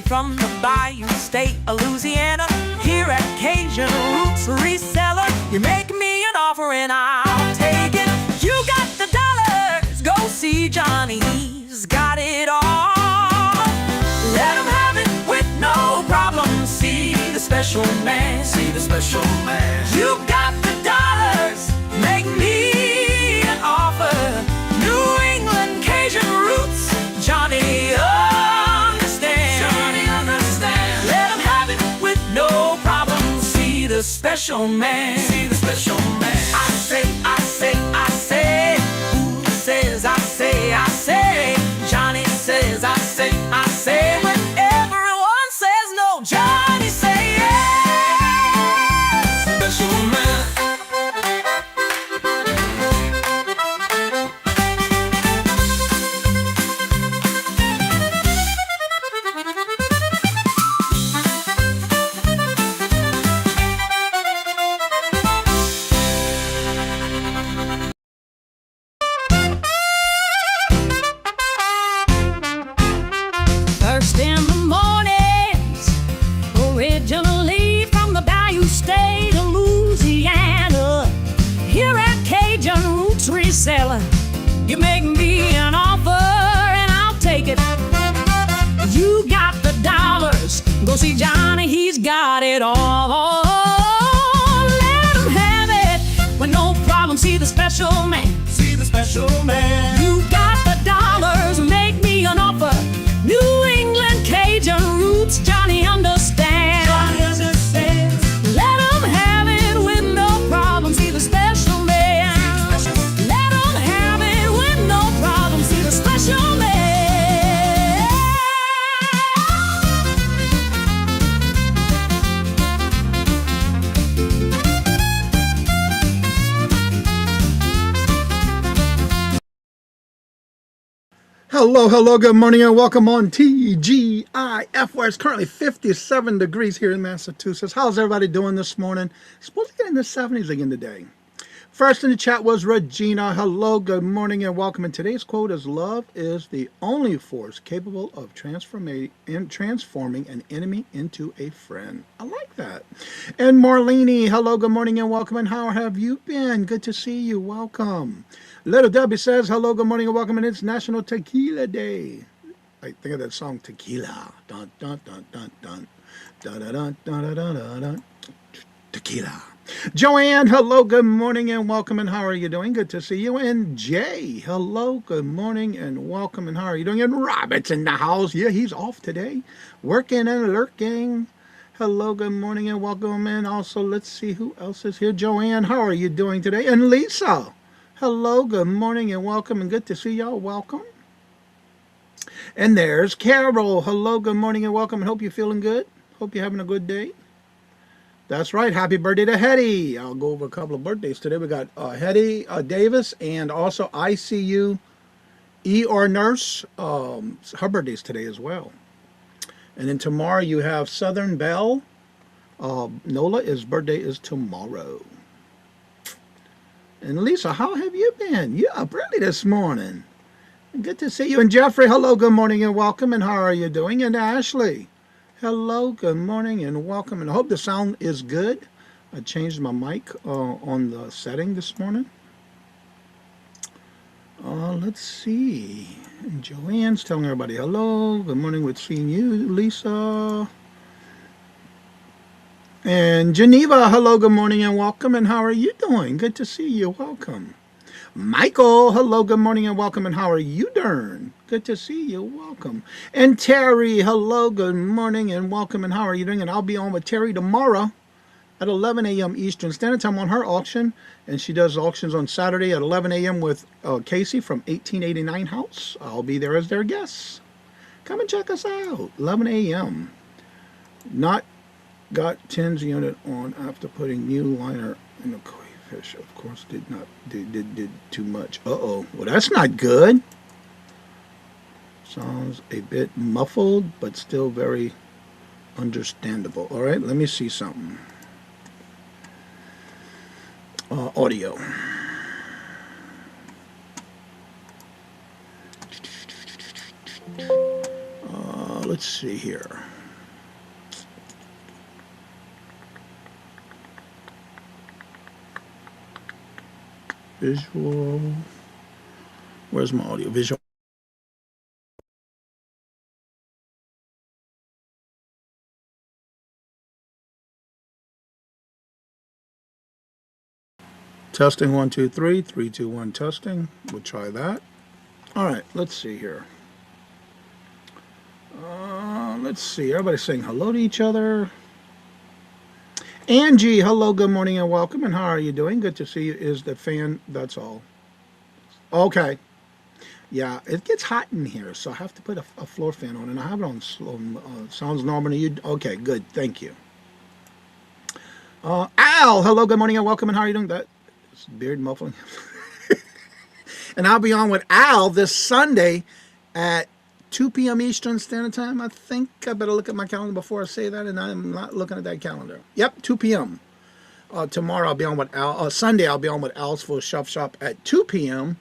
from the Bayou State of Louisiana. Here at Cajun Roots Reseller, you make me an offer and I'll take it. You got the dollars, go see Johnny, he's got it all. Let him have it with no problem. See the special man, see the special man. You got the dollars, make me an offer. New England Cajun Roots, Johnny understands. Johnny understands. Let him have it with no problem. See the special man, see the special man. I say, I say, I say. Who says I say, I say? Johnny says I say, I say. When everyone says no, Johnny say yes. Special man. First in the mornings, originally from the Bayou State of Louisiana. Here at Cajun Roots Reseller, you make me an offer and I'll take it. You got the dollars, go see Johnny, he's got it all. Let him have it with no problem. See the special man, see the special man. You got the dollars, make me an offer. New England Cajun Roots, Johnny understands. Johnny understands. Let him have it with no problem. See the special man. Let him have it with no problem. See the special man. Hello, hello, good morning, and welcome on TGIF, where it's currently 57 degrees here in Massachusetts. How's everybody doing this morning? It's supposed to get in the 70s again today. First in the chat was Regina. Hello, good morning, and welcome. And today's quote is, "Love is the only force capable of transforming an enemy into a friend." I like that. And Marlene, hello, good morning, and welcome. And how have you been? Good to see you. Welcome. Little Debbie says, hello, good morning, and welcome, and it's National Tequila Day. I think of that song, Tequila. Dun, dun, dun, dun, dun. Dun, dun, dun, dun, dun, dun, dun. Tequila. Joanne, hello, good morning, and welcome, and how are you doing? Good to see you. And Jay, hello, good morning, and welcome, and how are you doing? And Robert's in the house. Yeah, he's off today. Working and lurking. Hello, good morning, and welcome. And also, let's see who else is here. Joanne, how are you doing today? And Lisa, hello, good morning, and welcome, and good to see y'all. Welcome. And there's Carol. Hello, good morning, and welcome, and hope you're feeling good. Hope you're having a good day. That's right. Happy birthday to Hetty. I'll go over a couple of birthdays today. We got Hetty Davis and also ICU ER nurse. Her birthday's today as well. And then tomorrow you have Southern Belle. Nola's birthday is tomorrow. And Lisa, how have you been? You're up early this morning. Good to see you. And Jeffrey, hello, good morning, and welcome. And how are you doing? And Ashley, hello, good morning, and welcome. And I hope the sound is good. I changed my mic on the setting this morning. Let's see. And Joanne's telling everybody hello. Good morning with seeing you, Lisa. And Geneva, hello, good morning, and welcome. And how are you doing? Good to see you. Welcome. Michael, hello, good morning, and welcome. And how are you doing? Good to see you. Welcome. And Terry, hello, good morning, and welcome. And how are you doing? And I'll be on with Terry tomorrow at 11 a.m. Eastern Standard Time on her auction. And she does auctions on Saturday at 11 a.m. with Casey from 1889 House. I'll be there as their guest. Come and check us out. 11 a.m. Not got 10's unit on after putting new liner in the koi fish. Of course, did too much. Uh-oh. Well, that's not good. Sounds a bit muffled, but still very understandable. All right, let me see something. Audio. Let's see here. Visual. Where's my audio? Visual. Testing 1, 2, 3. 3, 2, 1 testing. We'll try that. All right, let's see here. Let's see. Everybody's saying hello to each other. Angie, hello, good morning, and welcome. And how are you doing? Good to see you. Is the fan? That's all. Okay. Yeah, it gets hot in here, so I have to put a floor fan on, and I have it on slow. Sounds normal to you? Okay, good. Thank you. Al, hello, good morning, and welcome. And how are you doing? That beard muffling. And I'll be on with Al this Sunday at 2 p.m. Eastern Standard Time. I think I better look at my calendar before I say that, and I'm not looking at that calendar. Yep, 2 p.m. Tomorrow I'll be on with Al. Sunday I'll be on with Al's Full Shop at 2 p.m.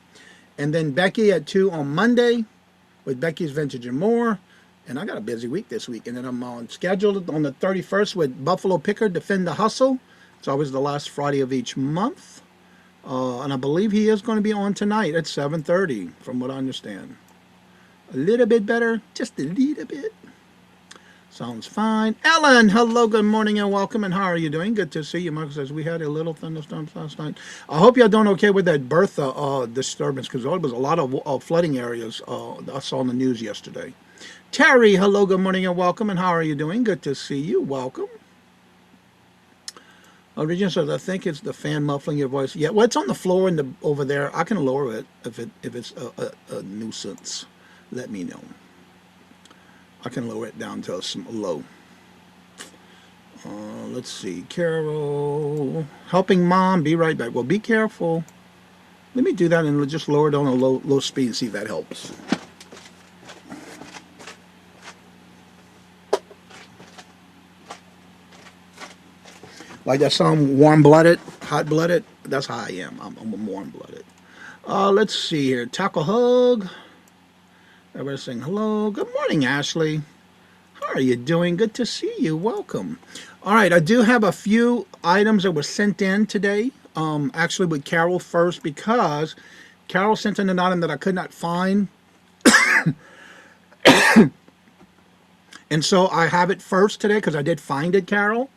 And then Becky at 2 on Monday with Becky's Vintage and More. And I got a busy week this week. And then I'm scheduled on the 31st with Buffalo Picker, Defend the Hustle. It's always the last Friday of each month. And I believe he is going to be on tonight at 7:30, from what I understand. A little bit better, just a little bit. Sounds fine. Ellen, hello, good morning, and welcome. And how are you doing? Good to see you. Michael says, we had a little thunderstorm last night. I hope you're doing okay with that Bertha disturbance, because there was a lot of flooding areas I saw on the news yesterday. Terry, hello, good morning, and welcome. And how are you doing? Good to see you. Welcome. Regina says, I think it's the fan muffling your voice. Yeah, well, it's on the floor over there. I can lower it if it's a nuisance. Let me know. I can lower it down to a low. Let's see. Carol, helping mom. Be right back. Well, be careful. Let me do that and just lower it on a low speed and see if that helps. Like that song, warm-blooded, hot-blooded. That's how I am. I'm warm-blooded. Let's see here. Tackle hug. Everybody saying hello. Good morning, Ashley. How are you doing? Good to see you. Welcome. All right, I do have a few items that were sent in today. Actually with Carol first, because Carol sent in an item that I could not find. And so I have it first today because I did find it, Carol.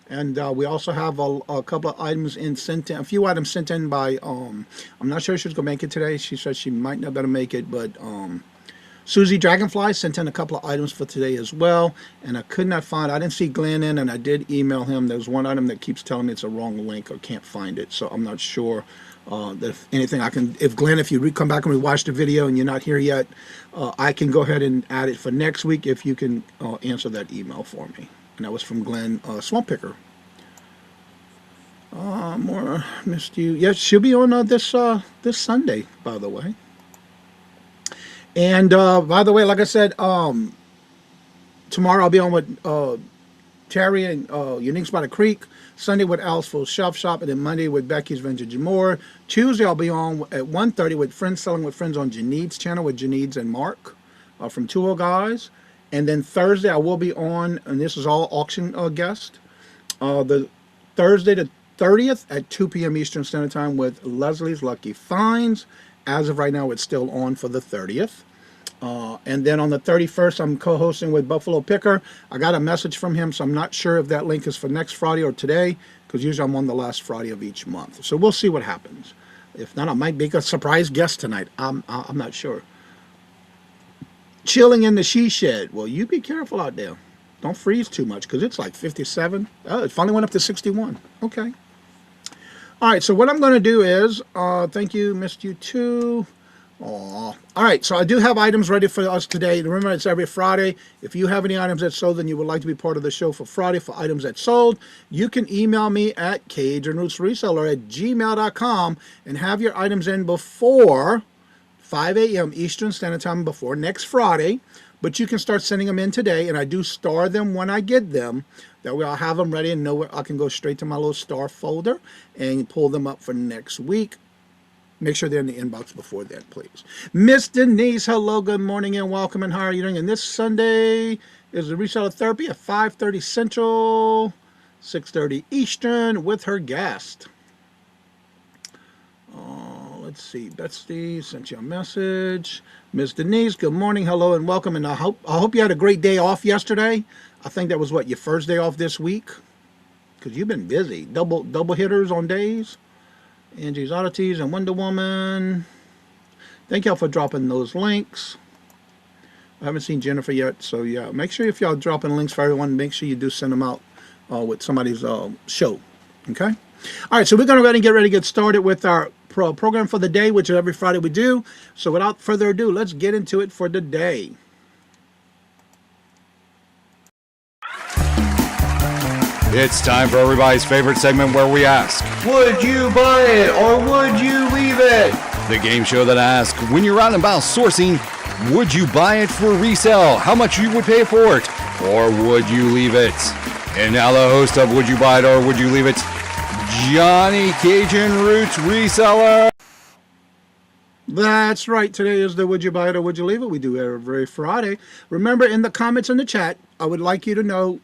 And we also have a couple of items sent in, a few items sent in by, I'm not sure she's going to make it today. She said she might not be able to make it, but Susie Dragonfly sent in a couple of items for today as well. And I could not find, I didn't see Glenn in, and I did email him. There's one item that keeps telling me it's a wrong link or can't find it. So I'm not sure that if anything I can, if Glenn, if you come back and rewatch the video and you're not here yet, I can go ahead and add it for next week if you can answer that email for me. And that was from Glenn Swamp Picker. More missed you. Yes, she'll be on this Sunday, by the way. And by the way, like I said, tomorrow I'll be on with Terry and Uniques by the Creek. Sunday with Al's Full Shop, and then Monday with Becky's Vintage and More. Tuesday I'll be on at 1:30 with Friends Selling with Friends on Janide's channel with Janide's and Mark from Two Guys. And then Thursday I will be on, and this is all auction guest, the Thursday the 30th at 2 p.m. Eastern Standard Time with Leslie's Lucky Finds. As of right now, it's still on for the 30th. And then on the 31st, I'm co-hosting with Buffalo Picker. I got a message from him, so I'm not sure if that link is for next Friday or today, because usually I'm on the last Friday of each month. So we'll see what happens. If not, I might make a surprise guest tonight. I'm not sure. Chilling in the she shed. Well, you be careful out there. Don't freeze too much, because it's like 57. Oh, it finally went up to 61. Okay. All right, so what I'm going to do is, thank you, missed you too. Aww. All right, so I do have items ready for us today. Remember, it's every Friday. If you have any items that sold, then you would like to be part of the show for Friday for items that sold, you can email me at CajunRootsReseller@gmail.com and have your items in before 5 a.m. Eastern Standard Time, before next Friday. But you can start sending them in today, and I do star them when I get them. That way I'll have them ready and know where I can go straight to my little star folder and pull them up for next week. Make sure they're in the inbox before then, please. Miss Denise, hello, good morning, and welcome, and how are you doing? And this Sunday is the Reseller Therapy at 5:30 Central, 6:30 Eastern with her guest. Let's see. Betsy sent you a message. Miss Denise, good morning, hello, and welcome. And I hope you had a great day off yesterday. I think that was what, your first day off this week? Because you've been busy. Double hitters on days. Angie's Oddities and Wonder Woman. Thank y'all for dropping those links. I haven't seen Jennifer yet, so yeah. Make sure if y'all dropping links for everyone, make sure you do send them out with somebody's show. Okay? All right, so we're going to go ahead and get ready to get started with our program for the day, which is every Friday we do. So without further ado, let's get into it for the day. It's time for everybody's favorite segment where we ask, would you buy it or would you leave it? the game show that asks, when you're out and about sourcing, would you buy it for resale? How much you would pay for it? Or would you leave it? And now the host of Would You Buy It or Would You Leave It, Johnny Cajun Roots Reseller. That's right. Today is the Would You Buy It or Would You Leave It? We do every Friday. Remember, in the comments in the chat, I would like you to know,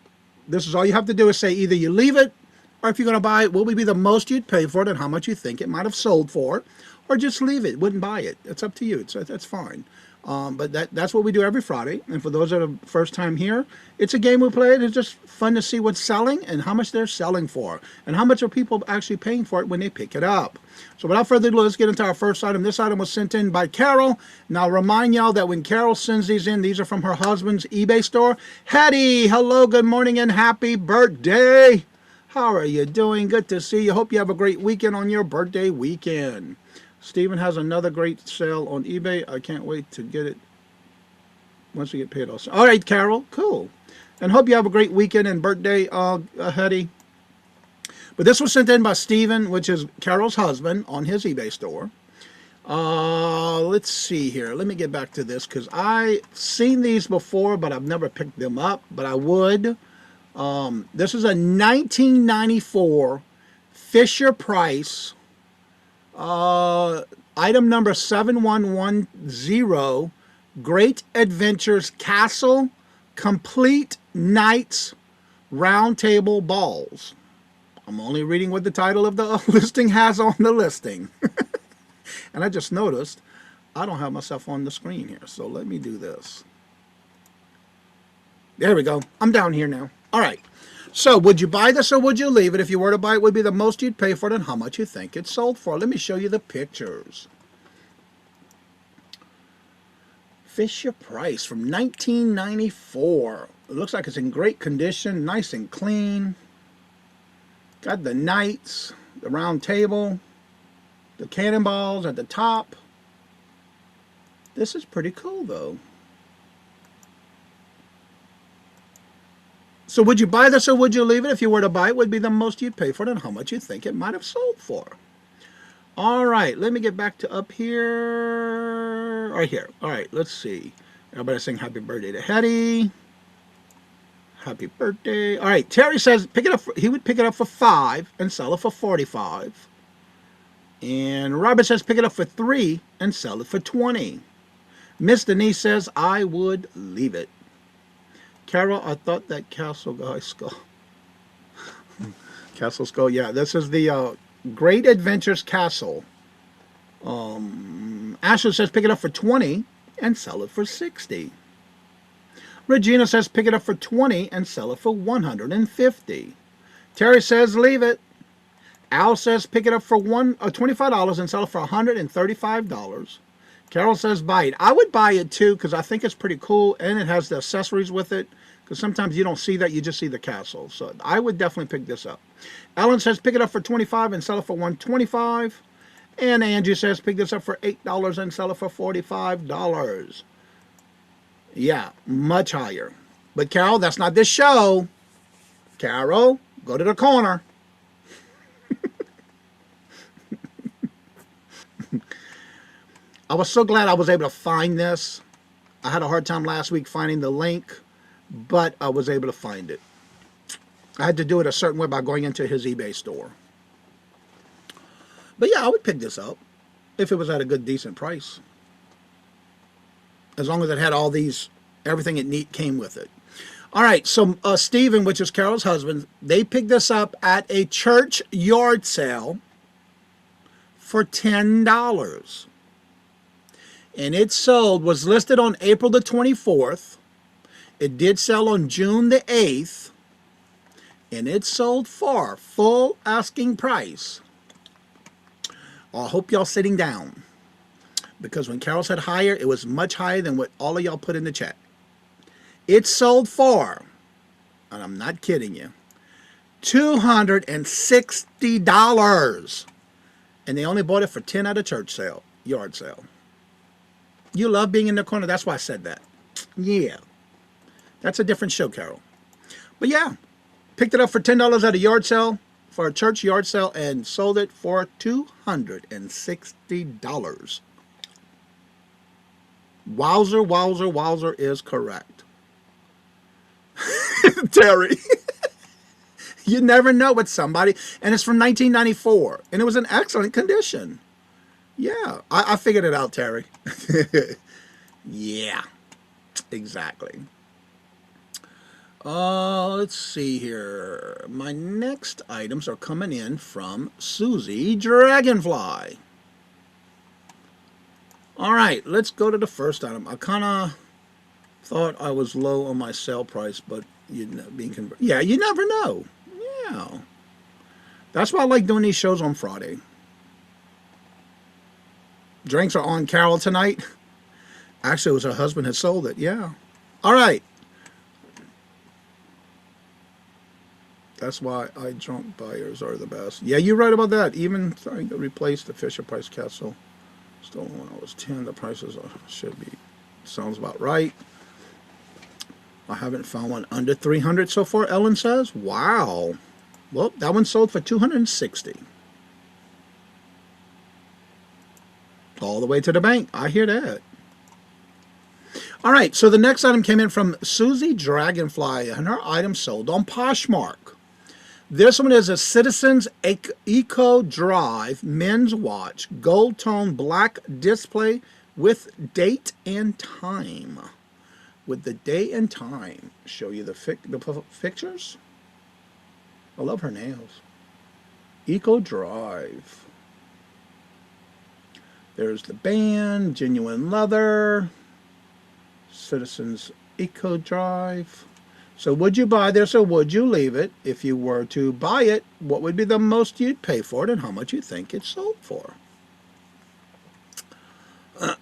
this is all you have to do is say either you leave it, or if you're going to buy it, what would be the most you'd pay for it and how much you think it might have sold for, or just leave it, wouldn't buy it. It's up to you. That's fine. But that's what we do every Friday. And for those that are first time here, it's a game we play. It's just fun to see what's selling and how much they're selling for, and how much are people actually paying for it when they pick it up. So without further ado, let's get into our first item. This item was sent in by Carol. Now, remind y'all that when Carol sends these in, these are from her husband's eBay store. Hetty, hello, good morning, and happy birthday. How are you doing? Good to see you. Hope you have a great weekend on your birthday weekend. Stephen has another great sale on eBay. I can't wait to get it once we get paid also. All right, Carol, cool. And hope you have a great weekend and birthday, Hetty. But this was sent in by Stephen, which is Carol's husband, on his eBay store. Let's see here. Let me get back to this because I've seen these before, but I've never picked them up. But I would. This is a 1994 Fisher-Price item number 7110, Great Adventures Castle Complete Knights Round Table Balls. I'm only reading what the title of the listing has on the listing. And I just noticed I don't have myself on the screen here, so let me do this. There we go. I'm down here now. All right. So, would you buy this or would you leave it? If you were to buy it, would be the most you'd pay for it and how much you think it sold for. Let me show you the pictures. Fisher-Price from 1994. It looks like it's in great condition, nice and clean. Got the knights, the round table, the cannonballs at the top. This is pretty cool, though. So would you buy this or would you leave it? If you were to buy it, would be the most you'd pay for it and how much you think it might have sold for. All right, let me get back to up here. Right here. All right, let's see. Everybody sing happy birthday to Hetty. Happy birthday. All right, Terry says pick it up. He would pick it up for $5 and sell it for $45. And Robert says pick it up for $3 and sell it for $20. Miss Denise says I would leave it. Carol, I thought that Castle guy skull. Castle skull, yeah. This is the Great Adventures Castle. Ashley says pick it up for $20 and sell it for $60. Regina says pick it up for $20 and sell it for $150. Terry says leave it. Al says pick it up for $25 and sell it for $135. Carol says buy it. I would buy it too because I think it's pretty cool and it has the accessories with it. Because sometimes you don't see that, you just see the castle. So I would definitely pick this up. Ellen says pick it up for $25 and sell it for $125. And Angie says pick this up for $8 and sell it for $45. Yeah, much higher. But Carol, that's not this show. Carol, go to the corner. I was so glad I was able to find this. I had a hard time last week finding the link, but I was able to find it. I had to do it a certain way by going into his eBay store. But yeah, I would pick this up if it was at a good, decent price. As long as it had all these, everything it came with it. All right, so Stephen, which is Carol's husband, they picked this up at a church yard sale for $10. And it sold, was listed on April the 24th. It did sell on June the 8th. And it sold for full asking price. I hope y'all sitting down. Because when Carol said higher, it was much higher than what all of y'all put in the chat. It sold for, and I'm not kidding you, $260. And they only bought it for 10 at a church sale, yard sale. You love being in the corner. That's why I said that. Yeah. That's a different show, Carol. But yeah, picked it up for $10 at a yard sale, for a church yard sale, and sold it for $260. Wowzer, wowzer, wowzer is correct. Terry. You never know with somebody. And it's from 1994. And it was in excellent condition. Yeah. I figured it out, Terry. Yeah. Exactly. Let's see here. My next items are coming in from Susie Dragonfly. All right, let's go to the first item. I kind of thought I was low on my sale price, but you know, yeah, you never know. Yeah, that's why I like doing these shows on Friday. Drinks are on Carol tonight. Actually, it was her husband had sold it. Yeah. All right. That's why drunk buyers are the best. Yeah, you're right about that. Even trying to replace the Fisher-Price Castle. Still, when I was 10, the prices should be, sounds about right. I haven't found one under 300 so far, Ellen says. Wow. Well, that one sold for 260. All the way to the bank. I hear that. All right, so the next item came in from Susie Dragonfly, and her item sold on Poshmark. This one is a Citizens Eco Drive men's watch, gold tone black display with date and time. With the date and time. Show you the pictures. I love her nails. Eco Drive. There's the band, genuine leather. Citizens Eco Drive. So would you buy this or would you leave it? If you were to buy it, what would be the most you'd pay for it and how much you think it sold for? I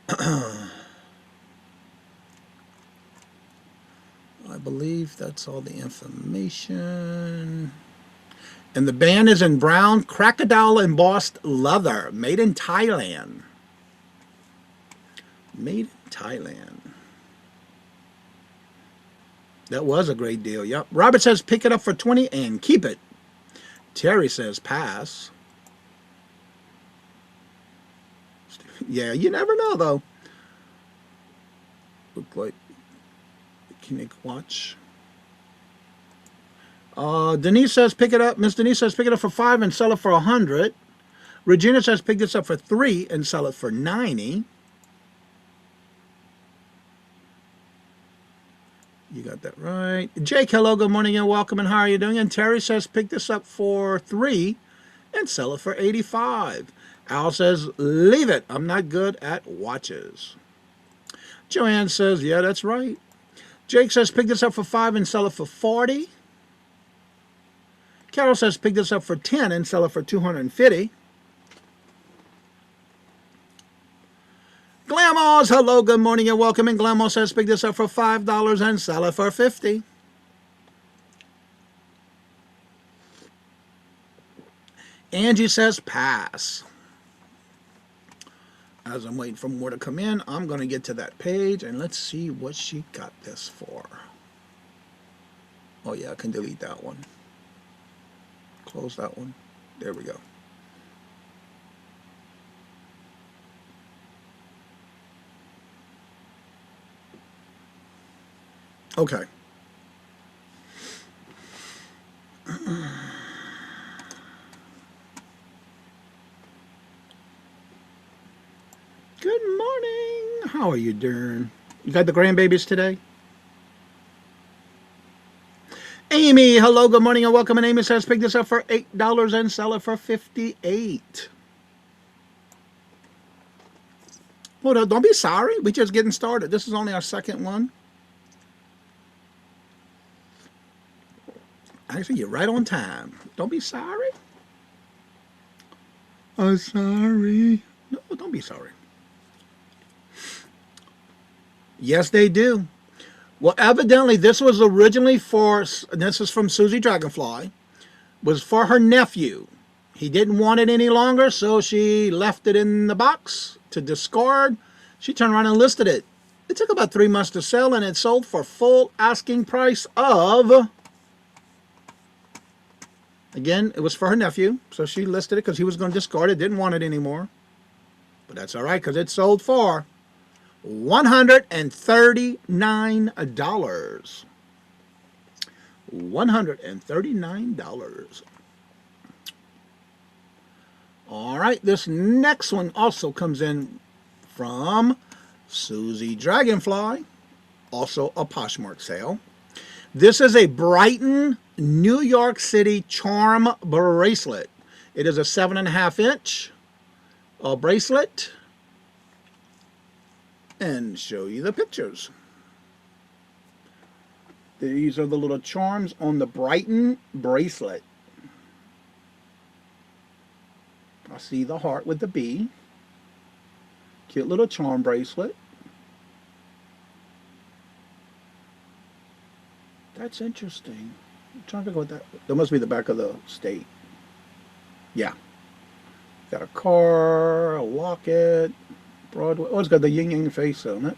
believe that's all the information. And the band is in brown crocodile embossed leather, made in Thailand. Made in Thailand. That was a great deal, yep. Robert says pick it up for 20 and keep it. Terry says pass. Yeah, you never know, though. Look like a Kinect watch. Denise says pick it up. Miss Denise says pick it up for 5 and sell it for 100. Regina says pick this up for 3 and sell it for 90. You got that right. Jake, hello, good morning and welcome, and how are you doing? And Terry says pick this up for 3 and sell it for 85. Al says leave it. I'm not good at watches. Joanne says yeah, that's right. Jake says pick this up for 5 and sell it for 40. Carol says pick this up for 10 and sell it for 250. Glamos, hello, good morning and welcome. And Glamos says pick this up for $5 and sell it for 50. Angie says pass. As I'm waiting for more to come in, I'm going to get to that page and let's see what she got this for. Oh yeah, I can delete that one. Close that one. There we go. Okay. Good morning. How are you doing? You got the grandbabies today? Amy, hello, good morning and welcome. And Amy says pick this up for $8 and sell it for 58. Hold on, don't be sorry. We're just getting started. This is only our second one. Actually, you're right on time. Don't be sorry. I'm sorry. No, don't be sorry. Yes, they do. Well, evidently, this was originally for, this is from Susie Dragonfly, was for her nephew. He didn't want it any longer, so she left it in the box to discard. She turned around and listed it. It took about 3 months to sell, and it sold for full asking price of, again, it was for her nephew, so she listed it because he was going to discard it, didn't want it anymore. But that's all right because it sold for $139. $139. All right, this next one also comes in from Susie Dragonfly, also a Poshmark sale. This is a Brighton, New York City charm bracelet. It is a 7.5-inch bracelet. And show you the pictures. These are the little charms on the Brighton bracelet. I see the heart with the bee. Cute little charm bracelet. That's interesting. I'm trying to go with that. That must be the back of the state. Yeah. Got a car, a locket, Broadway. Oh, it's got the yin-yang face on it.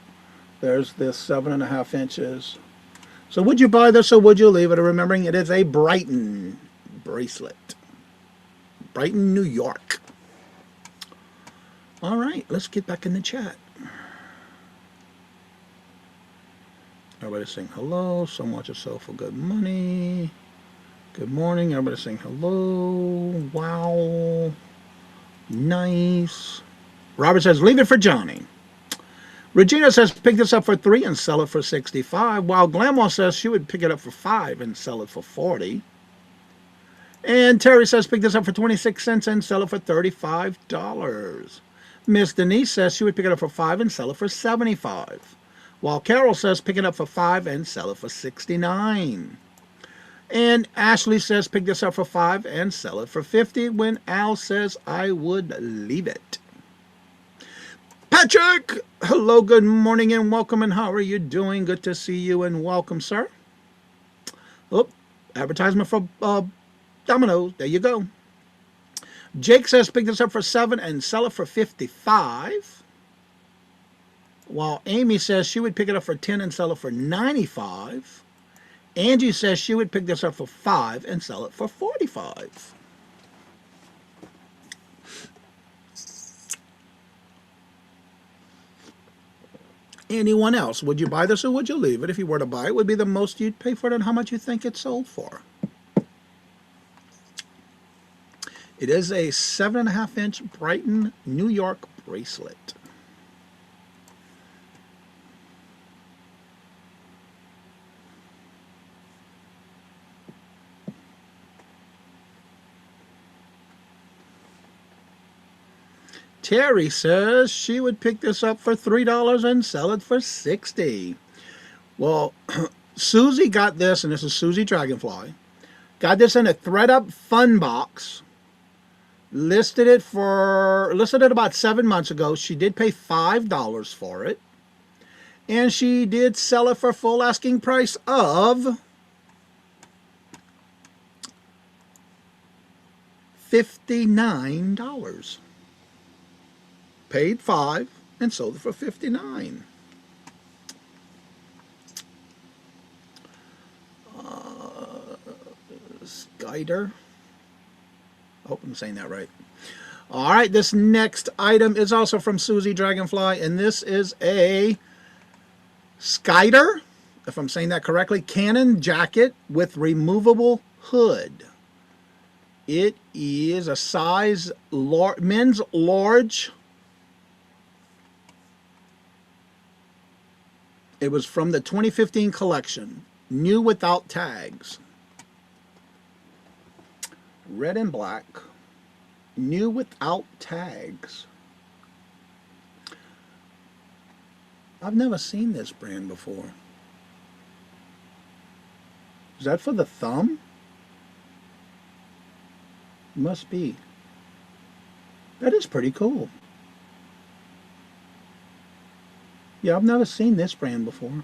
There's this 7.5 inches. So would you buy this or would you leave it? Remembering it is a Brighton bracelet. Brighton, New York. All right, let's get back in the chat. Everybody saying hello. Some watch yourself for good money. Good morning. Everybody saying hello. Wow. Nice. Robert says, leave it for Johnny. Regina says, pick this up for $3 and sell it for $65. While Glamour says she would pick it up for $5 and sell it for $40. And Terry says, pick this up for 26 cents and sell it for $35. Miss Denise says she would pick it up for $5 and sell it for $75. While Carol says, pick it up for $5 and sell it for $69. And Ashley says, pick this up for $5 and sell it for $50. When Al says, I would leave it. Patrick, hello, good morning and welcome, and how are you doing? Good to see you and welcome, sir. Oh, advertisement for Domino's. There you go. Jake says pick this up for $7 and sell it for $55. While Amy says she would pick it up for $10 and sell it for $95. Angie says she would pick this up for $5 and sell it for $45. Anyone else? Would you buy this or would you leave it? If you were to buy it, would be the most you'd pay for it and how much you think it sold for. It is a 7.5-inch Brighton, New York bracelet. Terry says she would pick this up for $3 and sell it for $60. Well, Susie got this, and this is Susie Dragonfly. Got this in a ThreadUp fun box. Listed it about 7 months ago. She did pay $5 for it. And she did sell it for full asking price of $59. Paid $5 and sold it for $59. Skider. I hope I'm saying that right. All right, this next item is also from Susie Dragonfly, and this is a Skider, if I'm saying that correctly, Canon jacket with removable hood. It is a size men's large. It was from the 2015 collection, new without tags. Red and black, new without tags. I've never seen this brand before. Is that for the thumb? Must be. That is pretty cool. Yeah, I've never seen this brand before.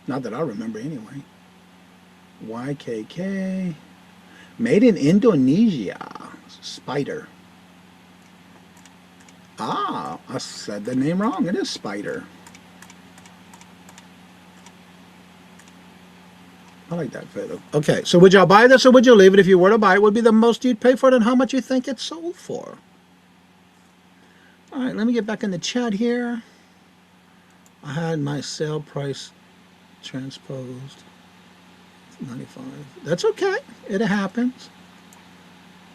Not that I remember anyway. YKK. Made in Indonesia. Spider. Ah, I said the name wrong. It is Spider. I like that photo. Okay, so would y'all buy this or would you leave it? If you were to buy it, would be the most you'd pay for it and how much you think it's sold for. All right, let me get back in the chat here. I had my sale price transposed. 95. That's okay. It happens.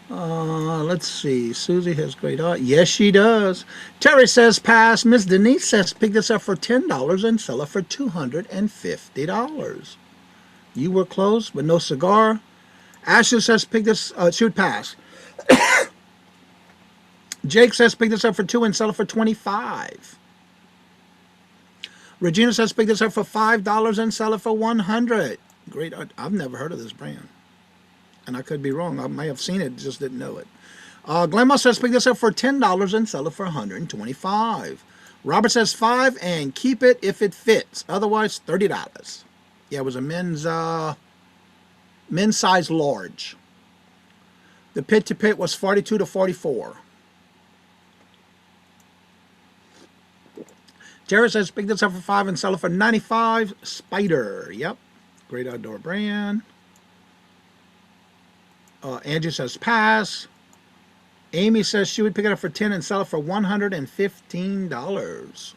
Let's see. Susie has great art. Yes, she does. Terry says pass. Miss Denise says pick this up for $10 and sell it for $250. You were close, but no cigar. Ashley says pick this. She would pass. Jake says pick this up for $2 and sell it for $25. Regina says pick this up for $5 and sell it for $100. Great art. I've never heard of this brand. And I could be wrong. I may have seen it, just didn't know it. Glenma says pick this up for $10 and sell it for $125. Robert says $5 and keep it if it fits. Otherwise, $30. Yeah, it was a men's size large. The pit to pit was 42 to 44. Jared says pick this up for $5 and sell it for $95. Spider. Yep. Great outdoor brand. Angie says pass. Amy says she would pick it up for $10 and sell it for $115.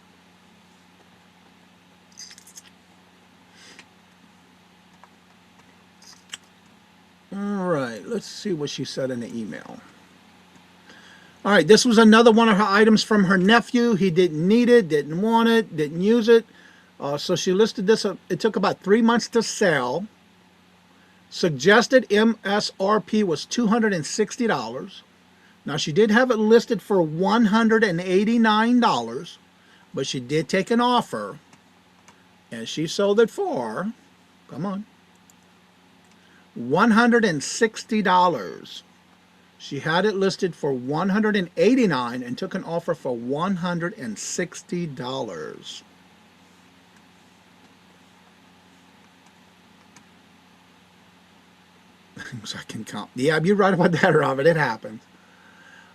All right, let's see what she said in the email. All right, this was another one of her items from her nephew. He didn't need it, didn't want it, didn't use it. So she listed this up. It took about 3 months to sell. Suggested MSRP was $260. Now she did have it listed for $189, but she did take an offer, and she sold it for, come on, $160. She had it listed for $189 and took an offer for $160. So I can count. Yeah, you're right about that, Robert. It happens.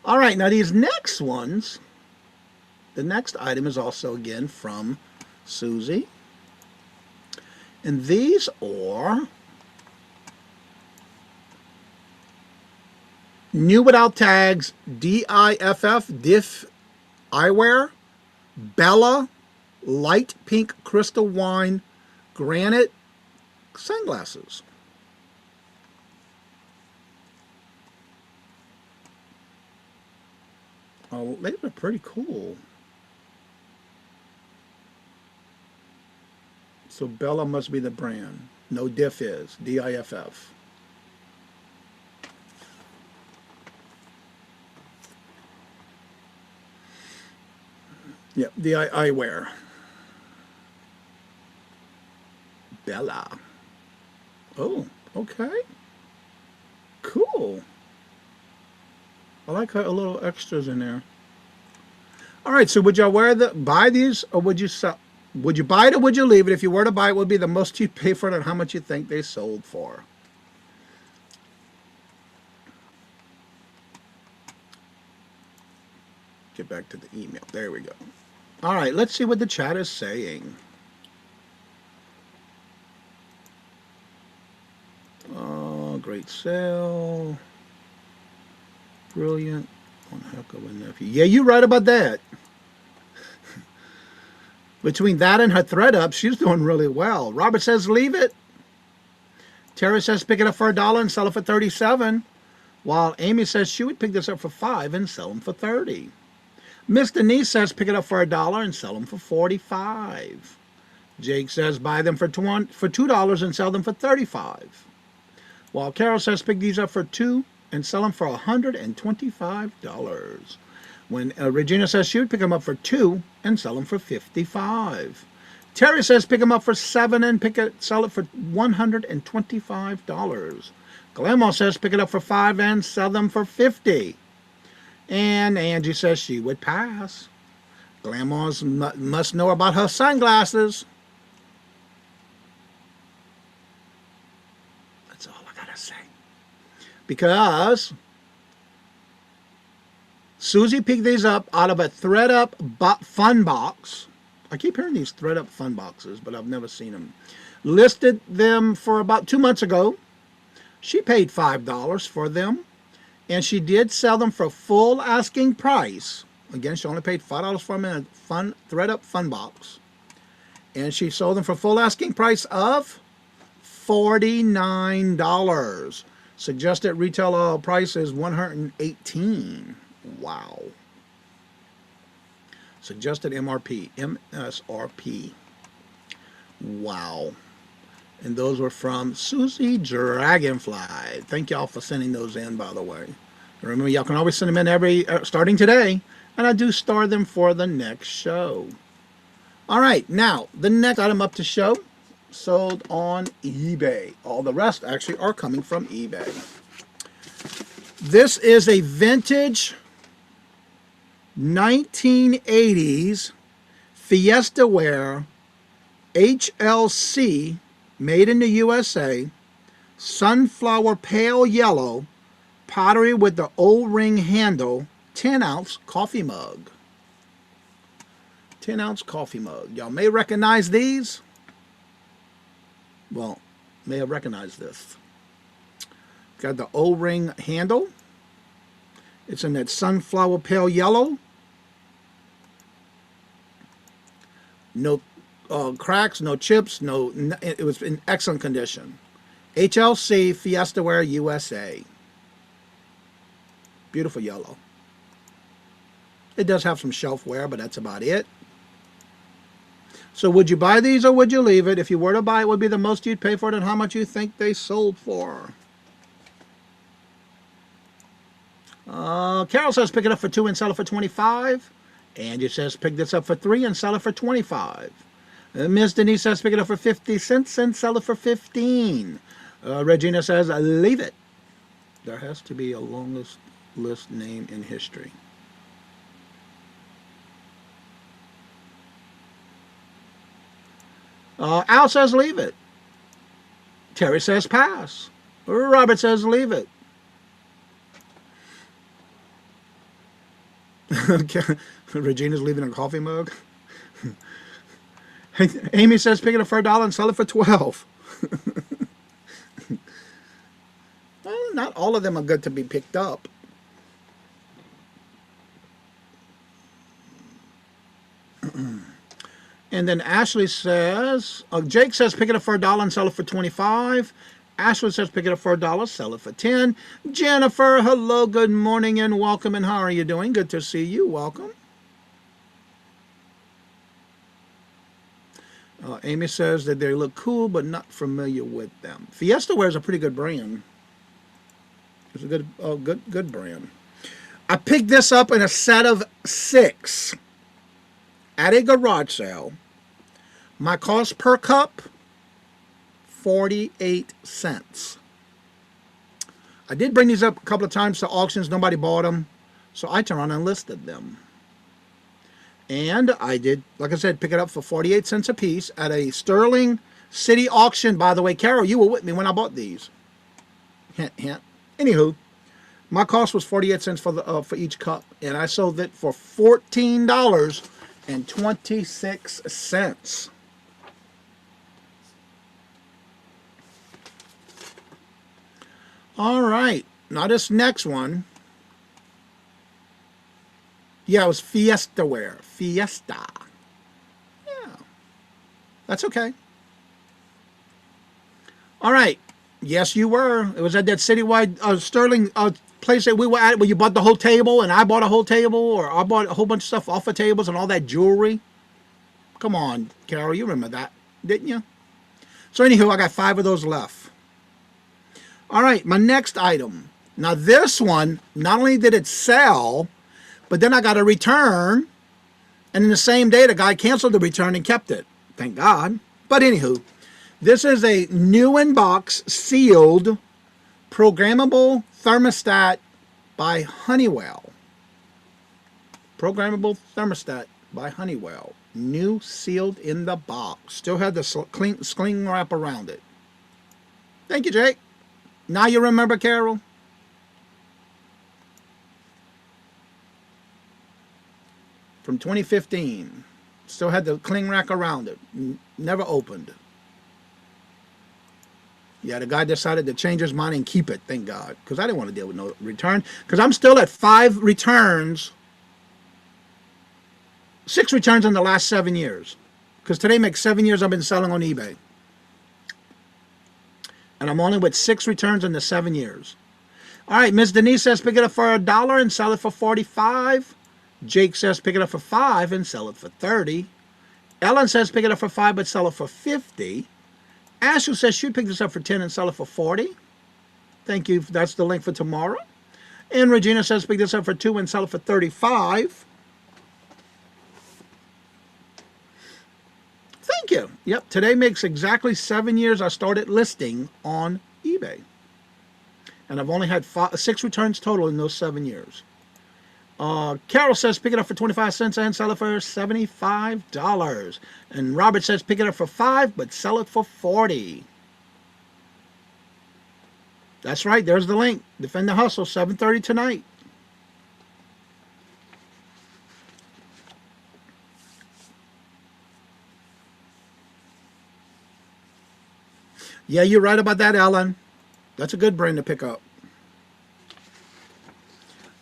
All right, now these next ones, the next item is also again from Susie. And these are new without tags, diff eyewear, Bella, light pink crystal wine, granite sunglasses. Oh, they were pretty cool. So Bella must be the brand. No diff is. D-I-F-F. Yep, the eyewear. Bella. Oh, okay. Cool. I like a little extras in there. All right, so would y'all buy these, or would you sell? Would you buy it or would you leave it? If you were to buy it, what would be the most you'd pay for it and how much you think they sold for? Get back to the email. There we go. All right, let's see what the chat is saying. Oh, great sale. Brilliant. One heck of a nephew. Yeah, you're right about that. Between that and her thread up, she's doing really well. Robert says leave it. Terry says pick it up for $1 and sell it for $37. While Amy says she would pick this up for $5 and sell them for $30. Miss Denise says pick it up for $1 and sell them for $45. Jake says buy them for $2 and sell them for $35. While Carol says pick these up for $2 and sell them for $125. When Regina says she would pick them up for $2 and sell them for $55. Terry says pick them up for $7 and sell it for $125. Guillermo says pick it up for $5 and sell them for $50. And Angie says she would pass. Guillermo must know about her sunglasses. That's all I gotta say. Because Susie picked these up out of a ThredUp fun box. I keep hearing these ThredUp fun boxes, but I've never seen them. Listed them for about 2 months ago. She paid $5 for them, and she did sell them for full asking price. Again, she only paid $5 for them in a ThredUp fun box. And she sold them for full asking price of $49. Suggested retail price is $118. Wow. Suggested MSRP. Wow. And those were from Susie Dragonfly. Thank y'all for sending those in, by the way. Remember, y'all can always send them in starting today, and I do store them for the next show. All right, now, the next item up to show, sold on eBay. All the rest actually are coming from eBay. This is a vintage 1980s Fiesta wear HLC made in the USA, sunflower pale yellow, pottery with the O-ring handle, 10-ounce coffee mug. 10-ounce coffee mug. Y'all may recognize these. Well, may have recognized this. Got the O-ring handle. It's in that sunflower pale yellow. No cracks, no chips, it was in excellent condition. HLC Fiesta Wear USA. Beautiful yellow. It does have some shelf wear, but that's about it. So would you buy these or would you leave it? If you were to buy it, what would be the most you'd pay for it and how much you think they sold for? Carol says pick it up for $2 and sell it for $25. Angie says pick this up for $3 and sell it for $25. Miss Denise says pick it up for 50 cents and sell it for $15. Regina says leave it. There has to be a longest list name in history. Al says leave it. Terry says pass. Robert says leave it. Regina's leaving a coffee mug. Amy says pick it up for $1 and sell it for $12. Well, not all of them are good to be picked up. And then Ashley says, Jake says pick it up for $1 and sell it for $25. Ashley says pick it up for $1, sell it for $10. Jennifer, hello, good morning and welcome. And how are you doing? Good to see you. Welcome. Amy says that they look cool, but not familiar with them. Fiesta Wear is a pretty good brand. It's a good brand. I picked this up in a set of 6 at a garage sale. My cost per cup, 48 cents. I did bring these up a couple of times to auctions. Nobody bought them, so I turned around and listed them. And I did, like I said, pick it up for 48 cents a piece at a Sterling City auction. By the way, Carol, you were with me when I bought these. Hint, hint. Anywho, my cost was 48 cents for each cup, and I sold it for $14.26. All right, now this next one. Yeah, it was Fiesta Wear. Fiesta. Yeah. That's okay. All right. Yes, you were. It was at that citywide Sterling place that we were at where you bought the whole table and I bought a whole table, or I bought a whole bunch of stuff off of tables and all that jewelry. Come on, Carol, you remember that, didn't you? So anywho, I got 5 of those left. All right, my next item. Now this one, not only did it sell, But then I got a return, and in the same day, the guy canceled the return and kept it. Thank God. But anywho, this is a new in box, sealed, programmable thermostat by Honeywell. Programmable thermostat by Honeywell. New, sealed in the box. Still had the cling wrap around it. Thank you, Jake. Now you remember, Carol? From 2015. Still had the cling wrap around it. Never opened. Yeah, the guy decided to change his mind and keep it, thank God. Because I didn't want to deal with no return. Because I'm still at 5 returns. 6 returns in the last 7 years. Because today makes 7 years I've been selling on eBay. And I'm only with 6 returns in the 7 years. All right, Ms. Denise says pick it up for $1 and sell it for 45. Jake says pick it up for 5 and sell it for 30. Ellen says pick it up for 5 but sell it for 50. Ashley says she'd pick this up for 10 and sell it for 40. Thank you. That's the link for tomorrow. And Regina says pick this up for 2 and sell it for 35. Thank you. Yep, today makes exactly 7 years I started listing on eBay. And I've only had 6 returns total in those 7 years. Carol says pick it up for 25 cents and sell it for $75. And Robert says pick it up for 5 but sell it for 40. That's right, there's the link. Defend the Hustle, 7:30 tonight. Yeah, you're right about that, Ellen. That's a good brand to pick up.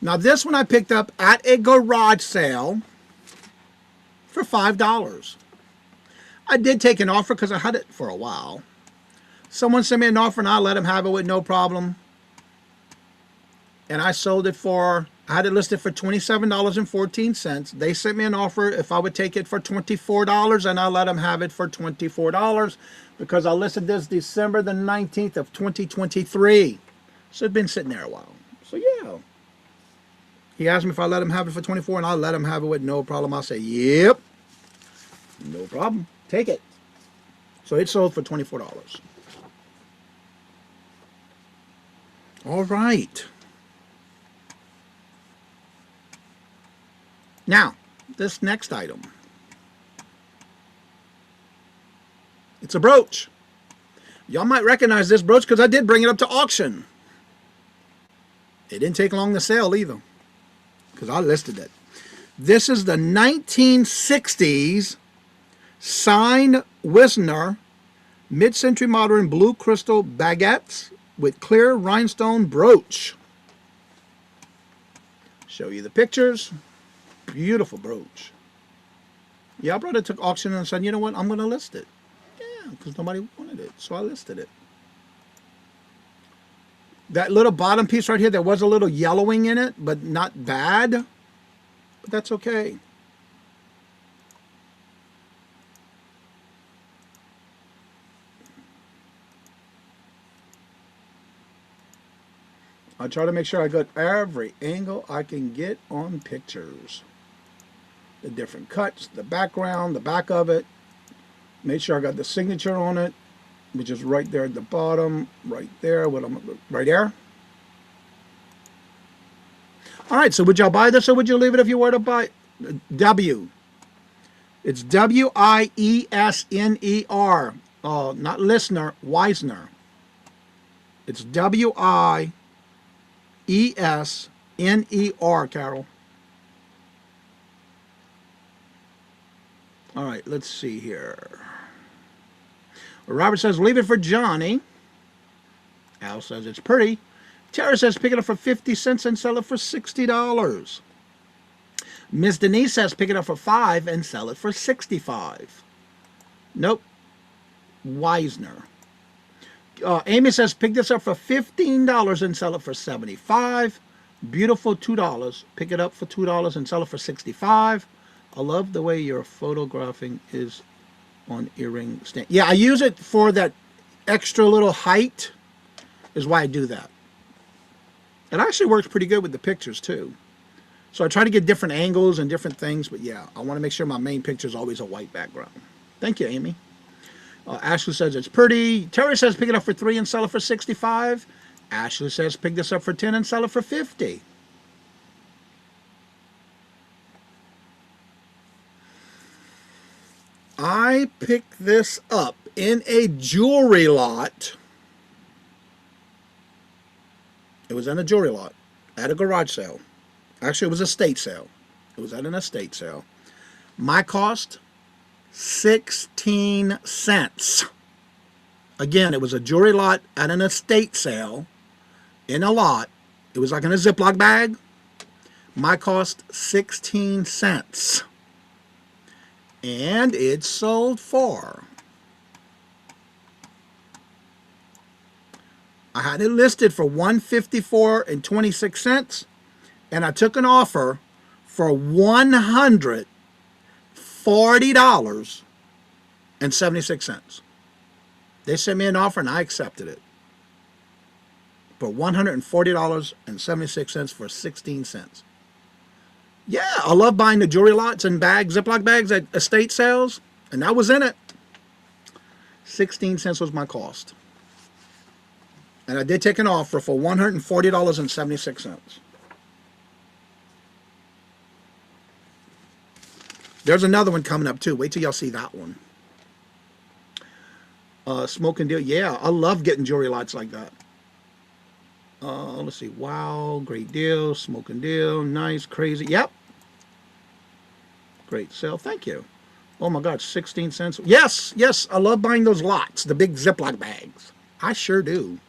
Now, this one I picked up at a garage sale for $5. I did take an offer because I had it for a while. Someone sent me an offer and I let him have it with no problem. And I sold it for, I had it listed for $27.14. They sent me an offer if I would take it for $24 and I let them have it for $24 because I listed this December the 19th of 2023. So it'd been sitting there a while. So yeah. He asked me if I let him have it for 24 and I let him have it with no problem. I'll say, yep, no problem. Take it. So it sold for $24. All right. Now, this next item. It's a brooch. Y'all might recognize this brooch because I did bring it up to auction. It didn't take long to sell either because I listed it. This is the 1960s signed Wisner mid-century modern blue crystal baguettes with clear rhinestone brooch. Show you the pictures. Beautiful brooch. Yeah, I brought it to auction and said, you know what, I'm going to list it. Yeah, because nobody wanted it, so I listed it. That little bottom piece right here, there was a little yellowing in it, but not bad. But that's okay. I try to make sure I got every angle I can get on pictures. The different cuts, the background, the back of it. Make sure I got the signature on it, which is right there at the bottom, right there, right there. All right, so would y'all buy this or would you leave it if you were to buy W? It's W-I-E-S-N-E-R. Not listener, Wisner. It's W-I-E-S-N-E-R, Carol. All right, let's see here. Robert says, leave it for Johnny. Al says, it's pretty. Tara says, pick it up for 50 cents and sell it for $60. Miss Denise says, pick it up for 5 and sell it for 65. Nope. Wisner. Amy says, pick this up for $15 and sell it for 75. Beautiful, $2. Pick it up for $2 and sell it for 65. I love the way your photographing is on earring stand. Yeah, I use it for that extra little height is why I do that. It actually works pretty good with the pictures too. So I try to get different angles and different things, but yeah, I want to make sure my main picture is always a white background. Thank you, Amy. Ashley says it's pretty. Terry says pick it up for $3 and sell it for $65. Ashley says pick this up for $10 and sell it for $50. I picked this up in a jewelry lot. It was in a jewelry lot at a garage sale. Actually, it was a estate sale. It was at an estate sale. My cost, 16 cents. Again, it was a jewelry lot at an estate sale in a lot. It was like in a Ziploc bag. My cost, 16 cents. And it sold for, I had it listed for $154.26, and I took an offer for $140.76. They sent me an offer and I accepted it for $140.76 for 16 cents. Yeah, I love buying the jewelry lots and bags, Ziploc bags at estate sales, and that was in it. 16 cents was my cost. And I did take an offer for $140.76. There's another one coming up too. Wait till y'all see that one. Smoke and deal. Yeah, I love getting jewelry lots like that. Let's see. Wow, great deal. Smoke and deal. Nice, crazy. Yep. Great sale. Thank you. Oh my God, 16 cents. Yes, yes. I love buying those lots, the big Ziploc bags. I sure do.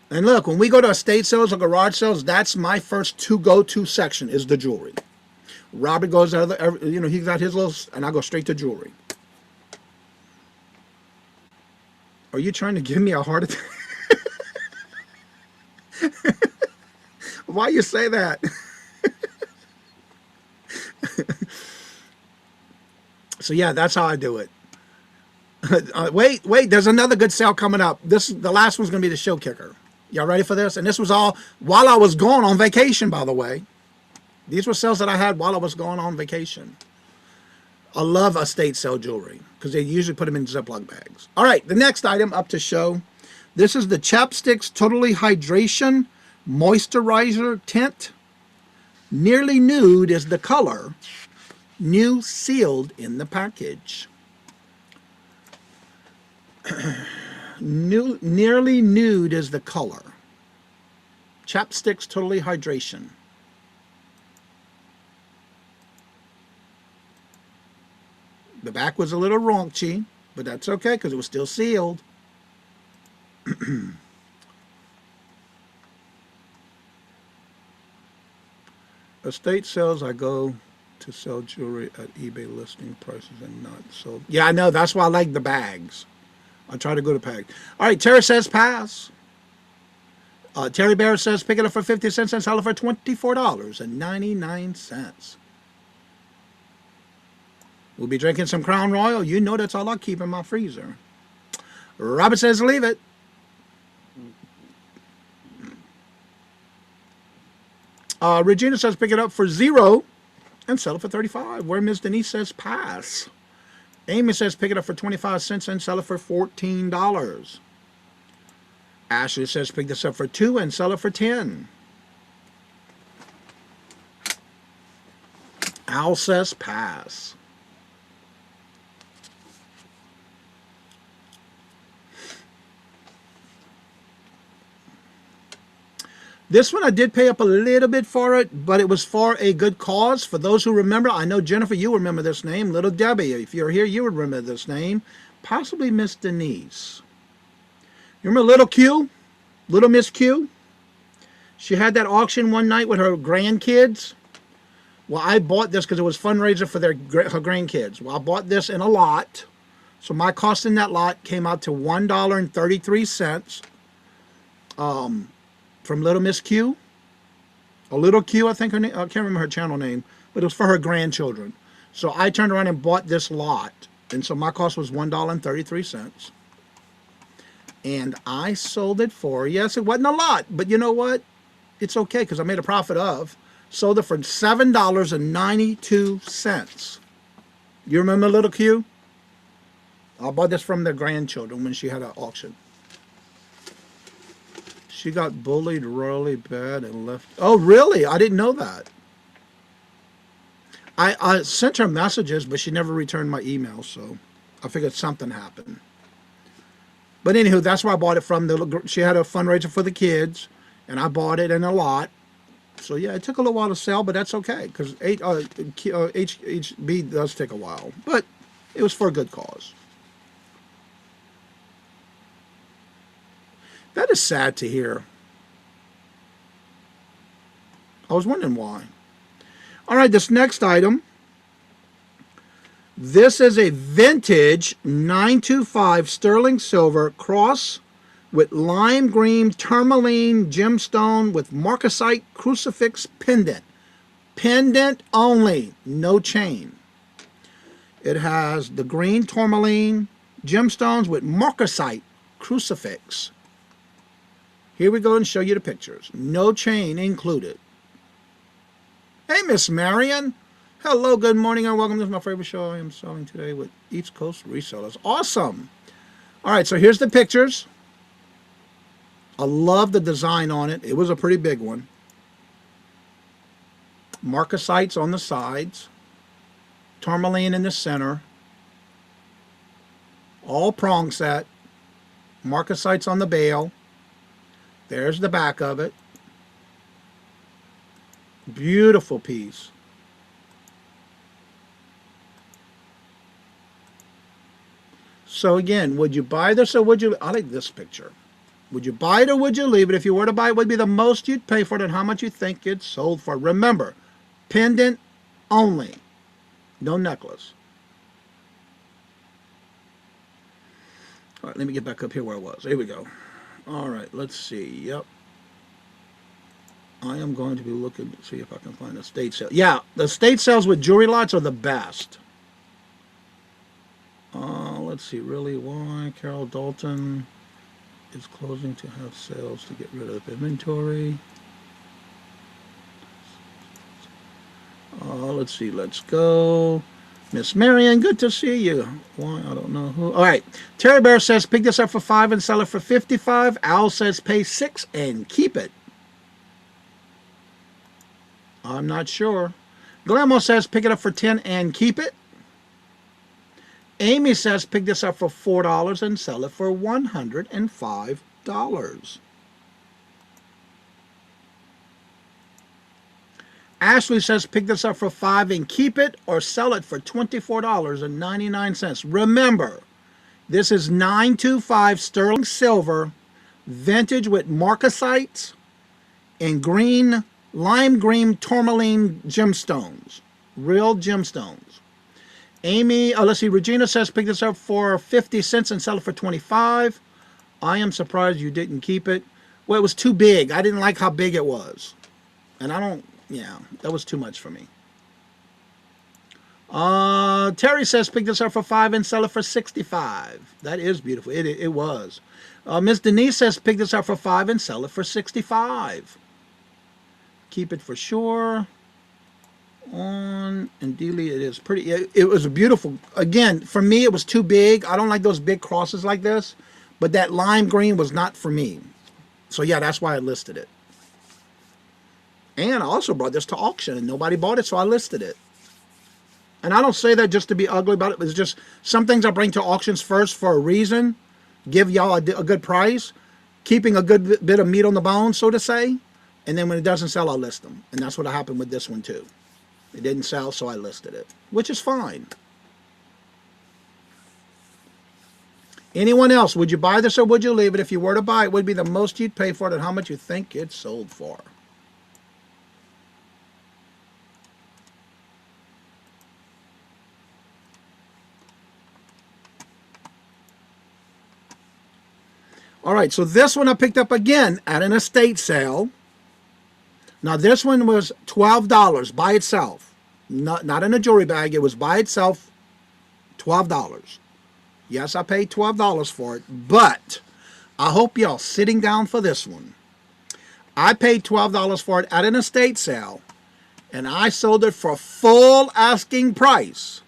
And look, when we go to estate sales or garage sales, that's my first go-to section is the jewelry. Robert goes out, he's got his little, and I go straight to jewelry. Are you trying to give me a heart attack? Why you say that? So yeah, that's how I do it. Wait, there's another good sale coming up. The last one's going to be the show kicker. Y'all ready for this? And this was all while I was going on vacation, by the way. These were sales that I had while I was going on vacation. I love estate sale jewelry because they usually put them in Ziploc bags. All right, the next item up to show. This is the Chapsticks Totally Hydration Moisturizer Tint. Nearly nude is the color. New sealed in the package. Nearly nude is the color. Chapsticks Totally Hydration. The back was a little raunchy, but that's okay because it was still sealed. Estate sales, I go to sell jewelry at eBay listing prices and not sold. Yeah, I know. That's why I like the bags. I try to go to bag. All right, Terry says pass. Terry Bear says pick it up for 50 cents and sell it for $24.99. We'll be drinking some Crown Royal. You know that's all I keep in my freezer. Robert says leave it. Regina says pick it up for $0 and sell it for $35. Where Ms. Denise says pass. Amy says pick it up for 25 cents and sell it for $14. Ashley says pick this up for $2 and sell it for $10. Al says pass. This one I did pay up a little bit for it, but it was for a good cause. For those who remember, I know Jennifer, you remember this name. Little Debbie, if you're here, you would remember this name. Possibly Miss Denise. You remember Little Q? Little Miss Q? She had that auction one night with her grandkids. Well, I bought this because it was fundraiser for her grandkids. Well, I bought this in a lot. So my cost in that lot came out to $1.33. From Little Miss Q. A Little Q, I think her name, I can't remember her channel name, but it was for her grandchildren. So I turned around and bought this lot. And so my cost was $1.33. And I sold it for, yes, it wasn't a lot, but you know what? It's okay because I made a profit of Sold it for $7.92. You remember Little Q? I bought this from their grandchildren when she had an auction. She got bullied really bad and left. Oh, really? I didn't know that. I sent her messages, but she never returned my email, so I figured something happened. But anywho, that's where I bought it from. She had a fundraiser for the kids, and I bought it in a lot. So yeah, it took a little while to sell, but that's okay, because HB does take a while. But it was for a good cause. That is sad to hear. I was wondering why. All right, this next item. This is a vintage 925 sterling silver cross with lime green tourmaline gemstone with marcasite crucifix pendant. Pendant only, no chain. It has the green tourmaline gemstones with marcasite crucifix. Here we go and show you the pictures. No chain included. Hey, Miss Marion. Hello, good morning, and welcome. This is my favorite show I am selling today with East Coast resellers. Awesome. All right, so here's the pictures. I love the design on it. It was a pretty big one. Marcasites on the sides. Tourmaline in the center. All prong set. Marcasites on the bail. There's the back of it. Beautiful piece. So again, would you buy this or would you... I like this picture. Would you buy it or would you leave it? If you were to buy it, what would be the most you'd pay for it and how much you think it's sold for? Remember, pendant only. No necklace. All right, let me get back up here where I was. Here we go. All right, let's see. Yep. I am going to be looking to see if I can find a estate sale. Yeah, the estate sales with jewelry lots are the best. Let's see, really, why Carol Dalton is closing to have sales to get rid of inventory. Let's see, let's go. Miss Marion, good to see you. Why, I don't know who. All right, Terry Bear says pick this up for $5 and sell it for $55. Al says pay $6 and keep it. I'm not sure. Guillermo says pick it up for $10 and keep it. Amy says pick this up for $4 and sell it for $105. Ashley says pick this up for $5 and keep it or sell it for $24.99. Remember, this is 925 sterling silver, vintage with marcasites and green, lime green tourmaline gemstones. Real gemstones. Amy, let's see, Regina says pick this up for 50 cents and sell it for $25. I am surprised you didn't keep it. Well, it was too big. I didn't like how big it was. And I don't, yeah, that was too much for me. Terry says pick this up for $5 and sell it for $65. That is beautiful. It was. Miss Denise says pick this up for $5 and sell it for $65. Keep it for sure. On and Dealey, it is pretty. It was a beautiful. Again, for me, it was too big. I don't like those big crosses like this. But that lime green was not for me. So yeah, that's why I listed it. And I also brought this to auction, and nobody bought it, so I listed it. And I don't say that just to be ugly about it. It's just some things I bring to auctions first for a reason. Give y'all a good price, keeping a good bit of meat on the bone, so to say. And then when it doesn't sell, I'll list them. And that's what happened with this one too. It didn't sell, so I listed it, which is fine. Anyone else? Would you buy this or would you leave it? If you were to buy it, what would be the most you'd pay for it and how much you think it sold for? All right, so this one I picked up again at an estate sale. Now this one was $12 by itself. Not in a jewelry bag. It was by itself $12. Yes, I paid $12 for it, but I hope y'all sitting down for this one. I paid $12 for it at an estate sale, and I sold it for full asking price,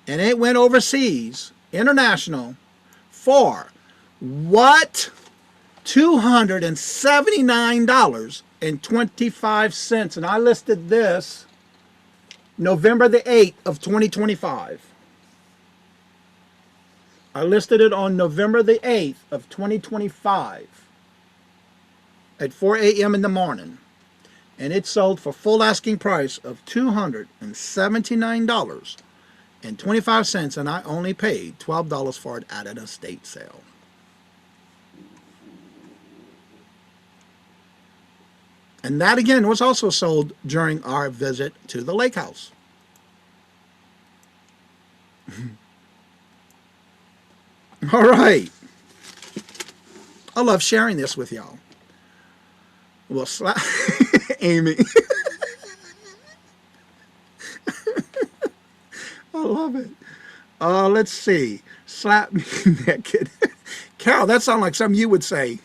and it went overseas, international, for what? $279.25. And I listed this November the 8th of 2025. I listed it on November the 8th of 2025 at 4 a.m. in the morning. And it sold for full asking price of $279.25, and I only paid $12 for it at an estate sale. And that again was also sold during our visit to the lake house. All right. I love sharing this with y'all. Well, Amy. I love it. Let's see. Slap me naked. Carol, that sounds like something you would say.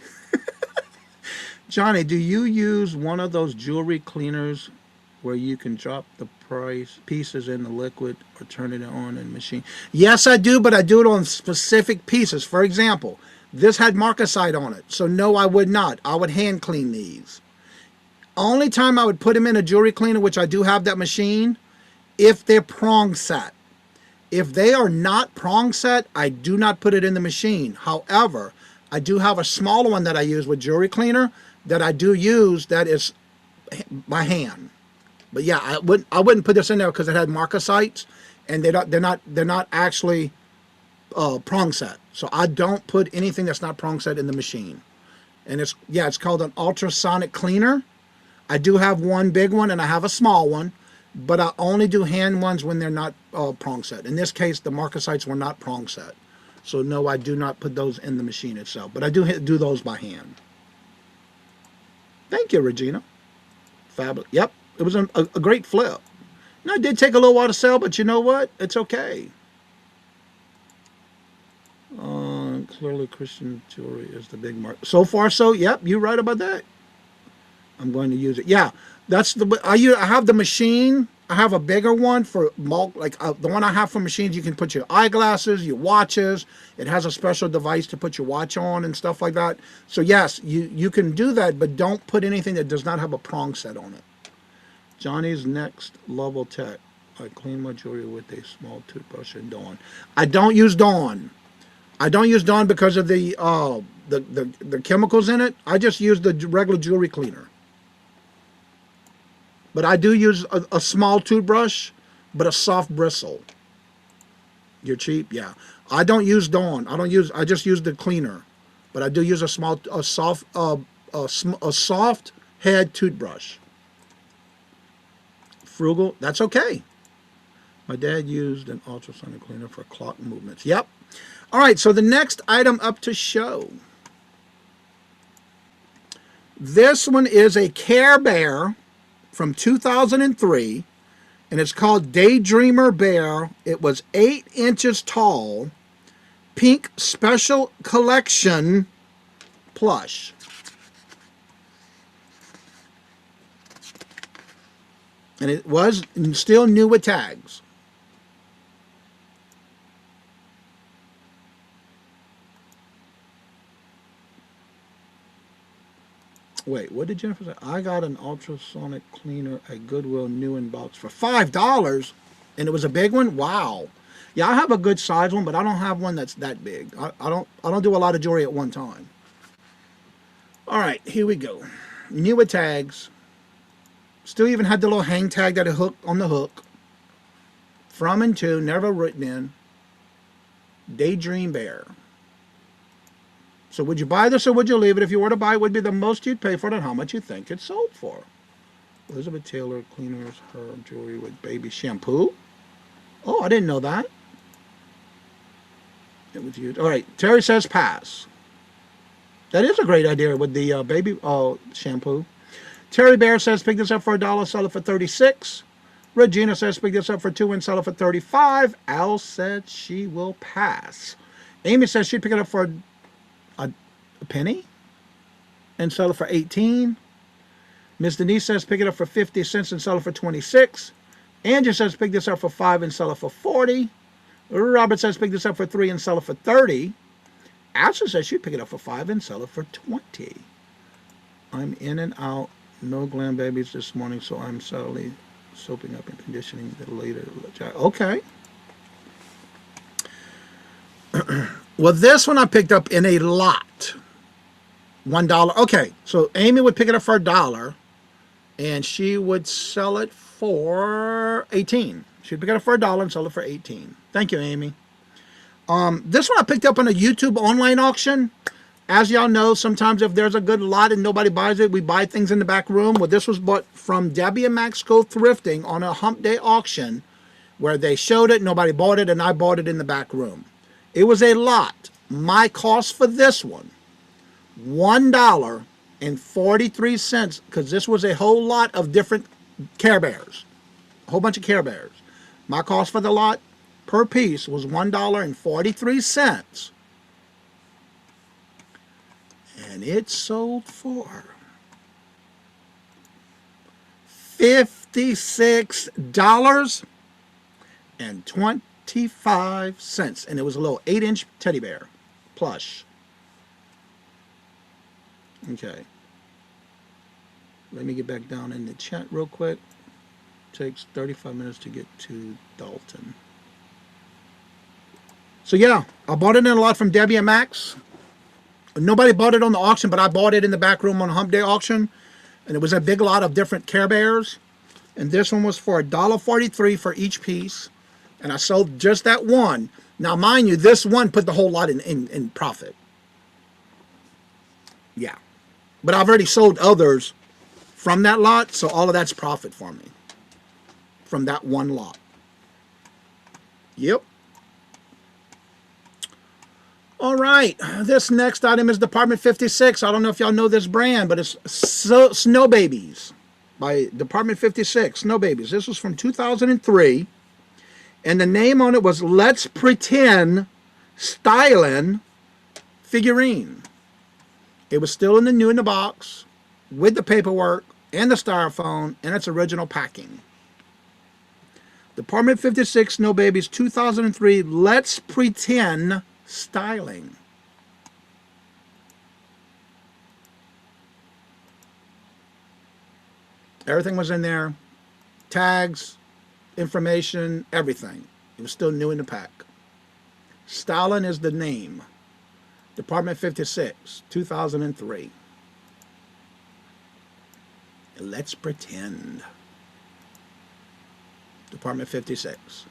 Johnny, do you use one of those jewelry cleaners where you can drop the pieces in the liquid or turn it on in the machine? Yes, I do, but I do it on specific pieces. For example, this had marcasite on it, so no, I would not. I would hand clean these. Only time I would put them in a jewelry cleaner, which I do have that machine, if they're prong set. If they are not prong set, I do not put it in the machine. However, I do have a smaller one that I use with jewelry cleaner that I do use that is by hand. But yeah, I wouldn't put this in there because it had marcasites, and they're not actually prong set. So I don't put anything that's not prong set in the machine. And it's called an ultrasonic cleaner. I do have one big one and I have a small one, but I only do hand ones when they're not prong set. In this case, the marcasites were not prong set. So no, I do not put those in the machine itself, but I do those by hand. Thank you, Regina. Fabulous. Yep, it was a great flip. Now, it did take a little while to sell, but you know what? It's okay. Clearly, Christian jewelry is the big market. So far, so, yep, you're right about that. I'm going to use it. Yeah, that's I have the machine. I have a bigger one for the one I have for machines. You can put your eyeglasses, your watches. It has a special device to put your watch on and stuff like that. So yes, you can do that, but don't put anything that does not have a prong set on it. Johnny's next level tech. I clean my jewelry with a small toothbrush and Dawn. I don't use Dawn. I don't use Dawn because of the chemicals in it. I just use the regular jewelry cleaner. But I do use a small toothbrush, but a soft bristle. You're cheap, yeah. I don't use Dawn. I just use the cleaner, but I do use a soft head toothbrush. Frugal, that's okay. My dad used an ultrasonic cleaner for clock movements. Yep. All right, so the next item up to show. This one is a Care Bear from 2003, and it's called Daydreamer Bear. It was 8 inches tall, pink special collection plush. And it was still new with tags. Wait, what did Jennifer say? I got an ultrasonic cleaner at Goodwill new in box for $5, and it was a big one. Wow. Yeah, I have a good size one, but I don't have one that's that big. I don't do a lot of jewelry at one time. All right, here we go. New with tags. Still even had the little hang tag that I hooked on the hook. From and to, never written in. Daydream Bear. So would you buy this or would you leave it? If you were to buy it, would be the most you'd pay for it and how much you think it sold for. Elizabeth Taylor cleaners her jewelry with baby shampoo. Oh, I didn't know that. It was used. All right, Terry says pass. That is a great idea with the baby shampoo. Terry Bear says pick this up for $1, sell it for $36. Regina says pick this up for $2 and sell it for $35. Al said she will pass. Amy says she'd pick it up for a penny and sell it for $18. Miss Denise says pick it up for 50 cents and sell it for 26. Andrew says pick this up for 5 and sell it for 40. Robert says pick this up for 3 and sell it for 30. Ashley says she'd pick it up for 5 and sell it for 20. I'm in and out. No glam babies this morning, so I'm sadly soaping up and conditioning the later. Okay. Well, this one I picked up in a lot. $1. Okay, so Amy would pick it up for $1, and she would sell it for 18. She'd pick it up for $1 and sell it for 18. Thank you, Amy. This one I picked up on a YouTube online auction. As y'all know, sometimes if there's a good lot and nobody buys it, we buy things in the back room. Well, this was bought from Debbie and Max Go Thrifting on a hump day auction where they showed it, nobody bought it, and I bought it in the back room. It was a lot. My cost for this one, $1.43, because this was a whole lot of different Care Bears. A whole bunch of Care Bears. My cost for the lot per piece was $1.43. And it sold for $56.25. And it was a little 8-inch teddy bear plush. Okay. Let me get back down in the chat real quick. Takes 35 minutes to get to Dalton. So yeah, I bought it in a lot from Debbie and Max. Nobody bought it on the auction, but I bought it in the back room on a hump day auction. And it was a big lot of different Care Bears. And this one was for $1.43 for each piece. And I sold just that one. Now, mind you, this one put the whole lot in profit. Yeah. But I've already sold others from that lot, so all of that's profit for me. From that one lot. Yep. All right, this next item is Department 56. I don't know if y'all know this brand, but it's Snow Babies by Department 56, Snow Babies. This was from 2003, and the name on it was Let's Pretend Stylin' Figurine. It was still in the new in the box with the paperwork and the styrofoam and its original packing. Department 56, Snow Babies, 2003, Let's Pretend Styling. Everything was in there. Tags, information, everything. It was still new in the pack. Styling is the name. Department 56, 2003. Let's Pretend. Department 56.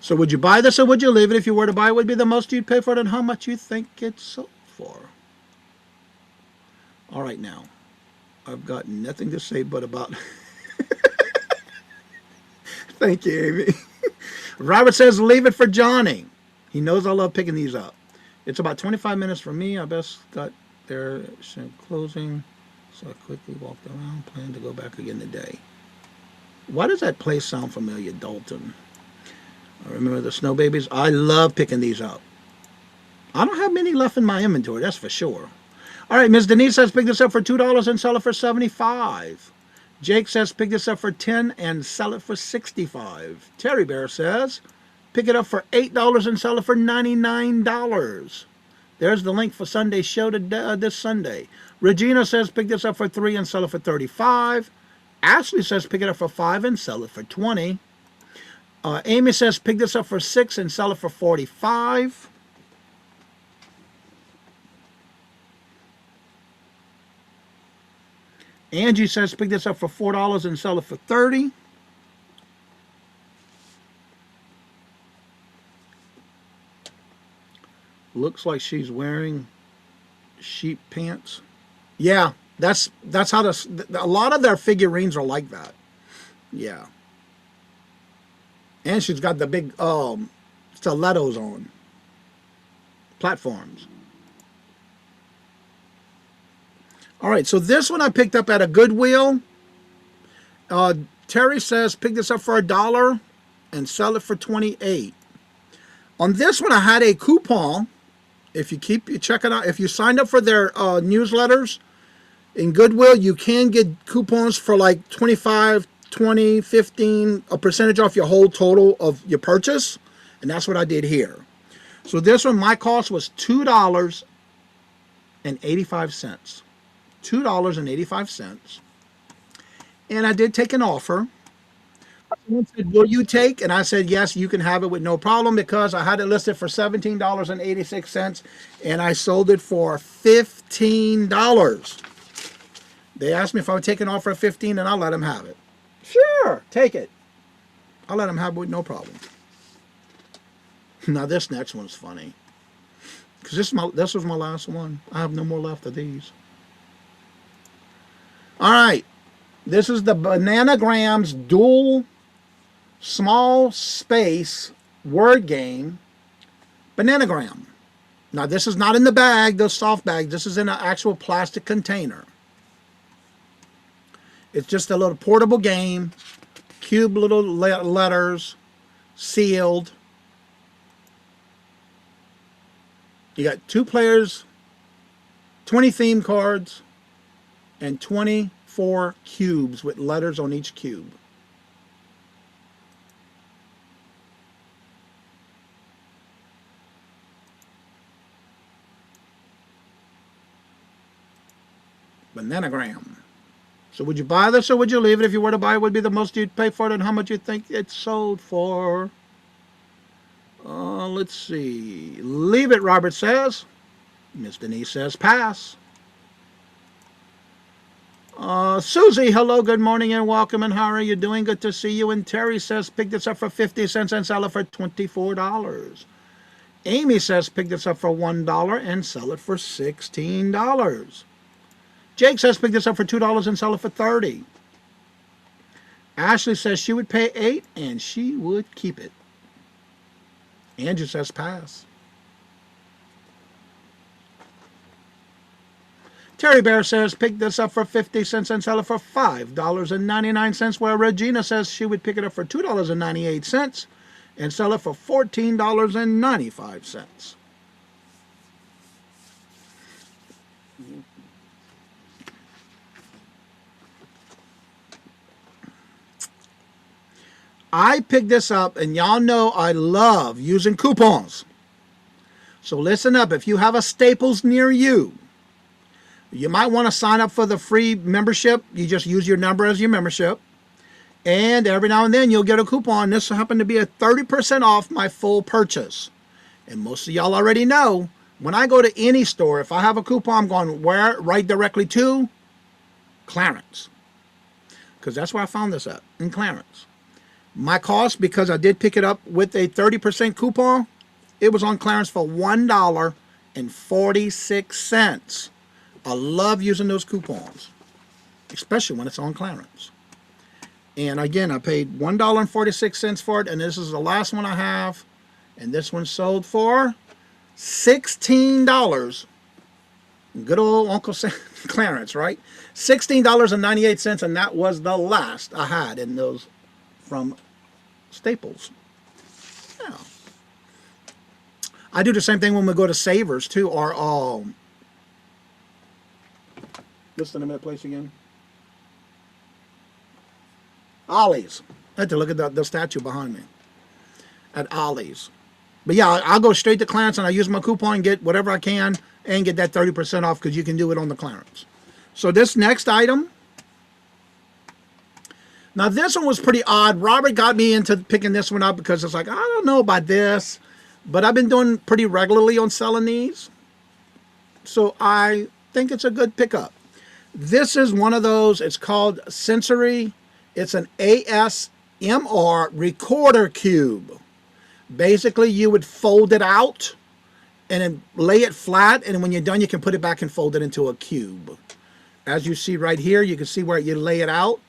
So would you buy this or would you leave it? If you were to buy it, would be the most you'd pay for it and how much you think it sold for? All right, now, I've got nothing to say but about... Thank you, Amy. Robert says, leave it for Johnny. He knows I love picking these up. It's about 25 minutes for me. I best got there closing, so I quickly walked around, planning to go back again today. Why does that place sound familiar, Dalton? I remember the Snow Babies. I love picking these up. I don't have many left in my inventory, that's for sure. All right, Ms. Denise says pick this up for $2 and sell it for $75. Jake says pick this up for $10 and sell it for $65. Terry Bear says pick it up for $8 and sell it for $99. There's the link for Sunday's show this Sunday. Regina says pick this up for $3 and sell it for $35. Ashley says pick it up for $5 and sell it for $20. Amy says pick this up for $6 and sell it for $45. Angie says pick this up for $4 and sell it for $30. Looks like she's wearing sheep pants. Yeah, that's how a lot of their figurines are like that. Yeah. And she's got the big stilettos on. Platforms. All right, so this one I picked up at a Goodwill. Terry says pick this up for $1 and sell it for $28. On this one I had a coupon If you check it out, if you signed up for their newsletters in Goodwill, you can get coupons for like 25, 20, 15, a percentage off your whole total of your purchase. And that's what I did here. So this one, my cost was $2.85. $2.85. And I did take an offer. Someone said, will you take? And I said, yes, you can have it with no problem, because I had it listed for $17.86 and I sold it for $15. They asked me if I would take an offer of $15, and I'll let them have it. Sure, take it. I'll let them have it with no problem. Now this next one's funny, because this was my last one. I have no more left of these. All right, this is the Bananagrams dual small space word game. Bananagram. Now this is not in the bag, the soft bag. This is in an actual plastic container. It's just a little portable game, cube little letters, sealed. You got 2 players, 20 theme cards, and 24 cubes with letters on each cube. Bananagram. So would you buy this or would you leave it? If you were to buy it, what would be the most you'd pay for it, and how much you think it's sold for? Let's see. Leave it, Robert says. Miss Denise says pass. Susie, hello, good morning and welcome, and how are you doing? Good to see you. And Terry says pick this up for 50 cents and sell it for $24. Amy says pick this up for $1 and sell it for $16. Jake says pick this up for $2 and sell it for $30. Ashley says she would pay $8 and she would keep it. Andrew says pass. Terry Bear says pick this up for 50 cents and sell it for $5.99, where Regina says she would pick it up for $2.98 and sell it for $14.95. I picked this up, and y'all know I love using coupons. So listen up. If you have a Staples near you, you might want to sign up for the free membership. You just use your number as your membership. And every now and then you'll get a coupon. This happened to be a 30% off my full purchase. And most of y'all already know, when I go to any store, if I have a coupon, I'm going where? Right directly to clearance. Because that's where I found this at, in clearance. My cost, because I did pick it up with a 30% coupon, it was on clearance for $1.46. I love using those coupons, especially when it's on clearance. And again, I paid $1.46 for it, and this is the last one I have. And this one sold for $16. Good old Uncle Sam clearance, right? $16.98, and that was the last I had in those from Staples. Yeah. I do the same thing when we go to Savers too, or what's the name of that place again? Ollie's. I had to look at the statue behind me. At Ollie's. But yeah, I'll go straight to clearance and I use my coupon and get whatever I can and get that 30% off, because you can do it on the clearance. So this next item. Now this one was pretty odd. Robert got me into picking this one up because it's like, I don't know about this, but I've been doing pretty regularly on selling these. So I think it's a good pickup. This is one of those, it's called Sensory. It's an ASMR recorder cube. Basically, you would fold it out and then lay it flat, and when you're done, you can put it back and fold it into a cube. As you see right here, you can see where you lay it out,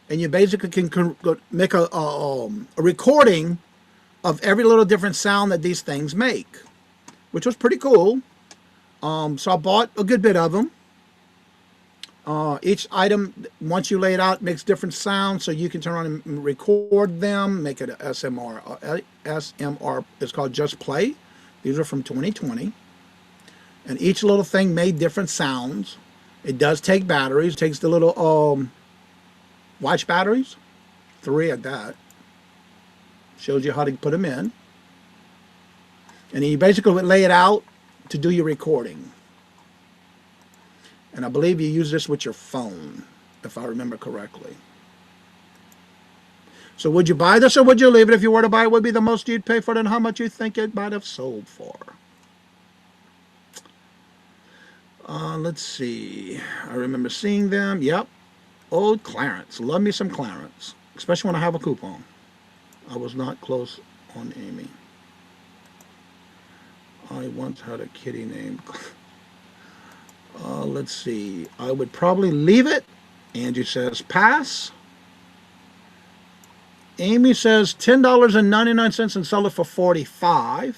and you basically can make a recording of every little different sound that these things make, which was pretty cool. So I bought a good bit of them. Each item, once you lay it out, makes different sounds, so you can turn on and record them, make it a SMR. SMR is called Just Play. These are from 2020. And each little thing made different sounds. It does take batteries. It takes the little watch batteries. 3 at that. Shows you how to put them in. And you basically would lay it out to do your recording. And I believe you use this with your phone, if I remember correctly. So would you buy this or would you leave it? If you were to buy it, what would be the most you'd pay for it and how much you think it might have sold for? Let's see. I remember seeing them. Yep. Old Clarence. Love me some Clarence. Especially when I have a coupon. I was not close on Amy. I once had a kitty named... let's see. I would probably leave it. Andrew says pass. Amy says $10.99 and sell it for $45.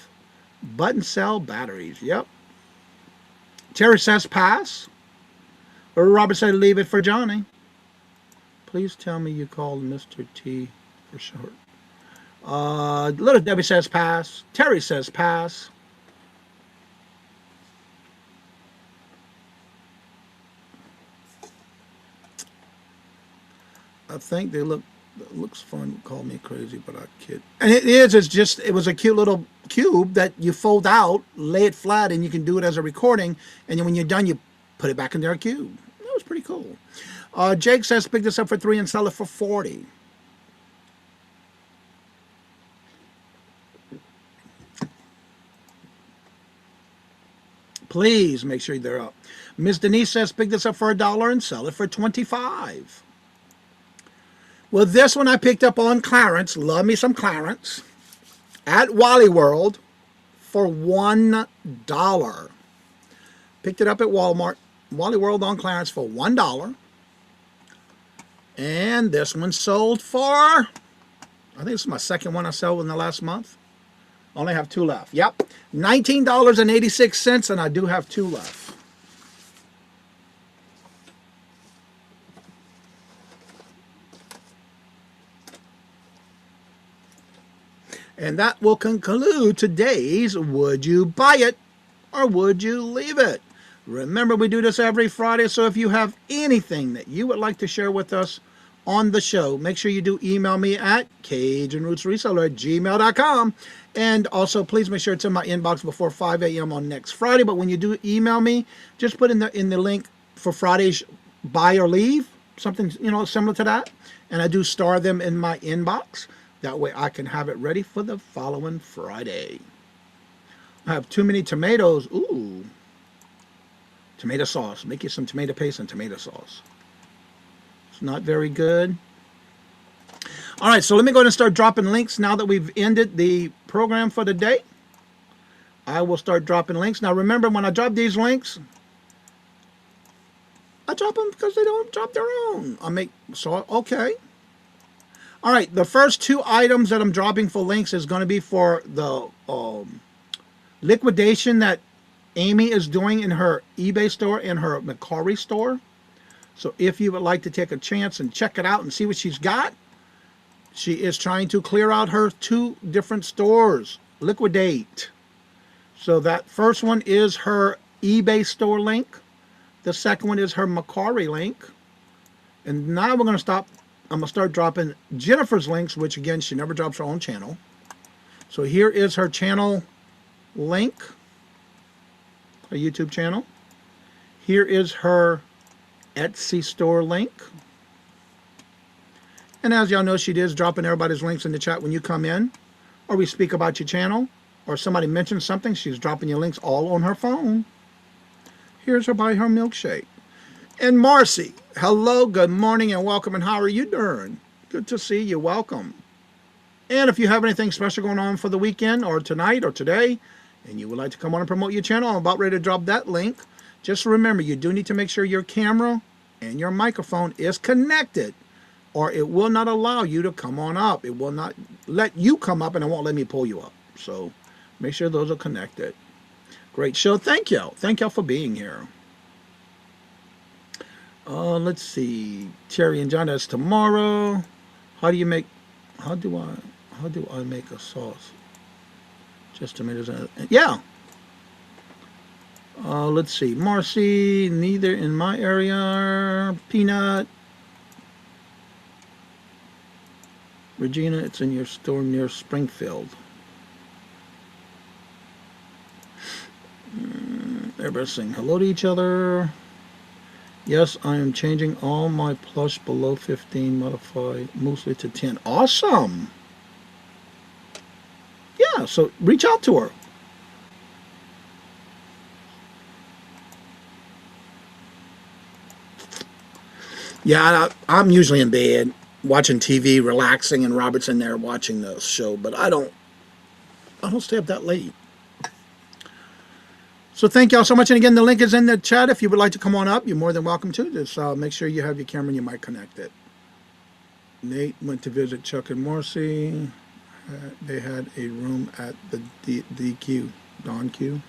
Button cell batteries. Yep. Terry says pass. Or Robert said leave it for Johnny. Please tell me you called Mr. T for short. Little Debbie says pass. Terry says pass. I think they look... It looks fun. Call me crazy, but I kid. And it is. It's just. It was a cute little cube that you fold out, lay it flat, and you can do it as a recording. And then when you're done, you put it back in their cube. That was pretty cool. Jake says pick this up for $3 and sell it for $40. Please make sure they're up. Miss Denise says pick this up for $1 and sell it for $25. Well, this one I picked up on Clarence. Love me some Clarence. At Wally World for $1. Picked it up at Walmart. Wally World on Clarence for $1. And this one sold for... I think this is my second one I sold in the last month. Only have 2 left. Yep. $19.86, and I do have 2 left. And that will conclude today's Would You Buy It or Would You Leave It? Remember, we do this every Friday, so if you have anything that you would like to share with us on the show, make sure you do email me at CajunRootsReseller@gmail.com. And also, please make sure it's in my inbox before 5 a.m. on next Friday. But when you do email me, just put in the link for Friday's buy or leave, something similar to that. And I do star them in my inbox. That way I can have it ready for the following Friday. I have too many tomatoes. Ooh. Tomato sauce. Make you some tomato paste and tomato sauce. It's not very good. All right, so let me go ahead and start dropping links now that we've ended the program for the day. I will start dropping links. Now remember, when I drop these links, I drop them because they don't drop their own. Okay. All right, the first 2 items that I'm dropping for links is going to be for the liquidation that Amy is doing in her eBay store and her Macquarie store. So if you would like to take a chance and check it out and see what she's got, she is trying to clear out her 2 different stores, liquidate. So that first one is her eBay store link. The second one is her Macquarie link. And now we're going to stop. I'm going to start dropping Jennifer's links, which again, she never drops her own channel. So here is her channel link, her YouTube channel. Here is her Etsy store link. And as y'all know, she is dropping everybody's links in the chat when you come in, or we speak about your channel, or somebody mentions something, she's dropping your links all on her phone. Here's her buy her milkshake. And Marcy, hello, good morning, and welcome, and how are you doing? Good to see you, welcome. And if you have anything special going on for the weekend, or tonight, or today, and you would like to come on and promote your channel, I'm about ready to drop that link. Just remember, you do need to make sure your camera and your microphone is connected, or it will not allow you to come on up. It will not let you come up, and it won't let me pull you up. So make sure those are connected. Great show. Thank you. Thank y'all for being here. Let's see. Terry and John, that's tomorrow. How do I make a sauce? Just tomatoes and yeah. Let's see. Marcy, neither in my area. Peanut. Regina, it's in your store near Springfield. Everybody's saying hello to each other. Yes, I am changing all my plush below 15 modified mostly to 10. Awesome. Yeah, so reach out to her. Yeah, I'm usually in bed watching TV, relaxing, and Robert's in there watching the show, but I don't stay up that late. So thank y'all so much. And again, the link is in the chat. If you would like to come on up, you're more than welcome to. Just make sure you have your camera and your mic connected. Nate went to visit Chuck and Marcy. They had a room at the DQ, Don Q.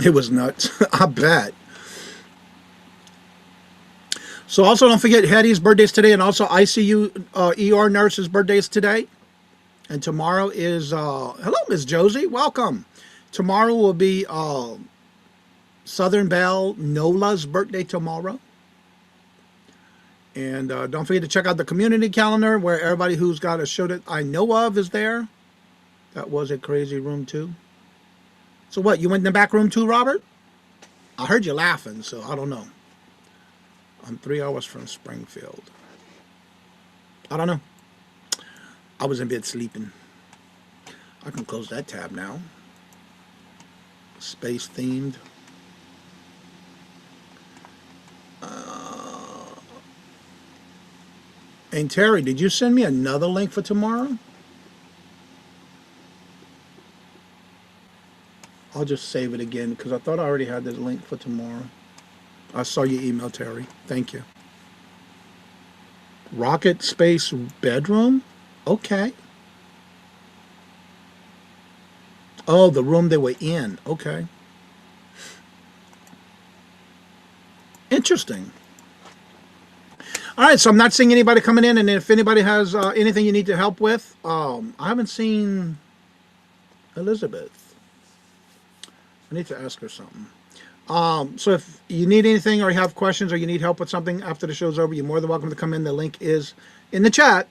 It was nuts. I bet. So also don't forget Hetty's birthday's today, and also ICU ER nurse's birthday's today. And tomorrow is, hello, Miss Josie, welcome. Tomorrow will be Southern Belle Nola's birthday tomorrow. And don't forget to check out the community calendar where everybody who's got a show that I know of is there. That was a crazy room too. So what, you went in the back room too, Robert? I heard you laughing, so I don't know. I'm 3 hours from Springfield. I don't know. I was in bed sleeping. I can close that tab now. Space themed. And Terry, did you send me another link for tomorrow? I'll just save it again because I thought I already had the link for tomorrow. I saw your email, Terry. Thank you. Rocket Space Bedroom? Okay. Oh, the room they were in. Okay. Interesting. All right, so I'm not seeing anybody coming in, and if anybody has anything you need to help with, I haven't seen Elizabeth. I need to ask her something. So if you need anything or you have questions or you need help with something after the show's over, you're more than welcome to come in. The link is in the chat.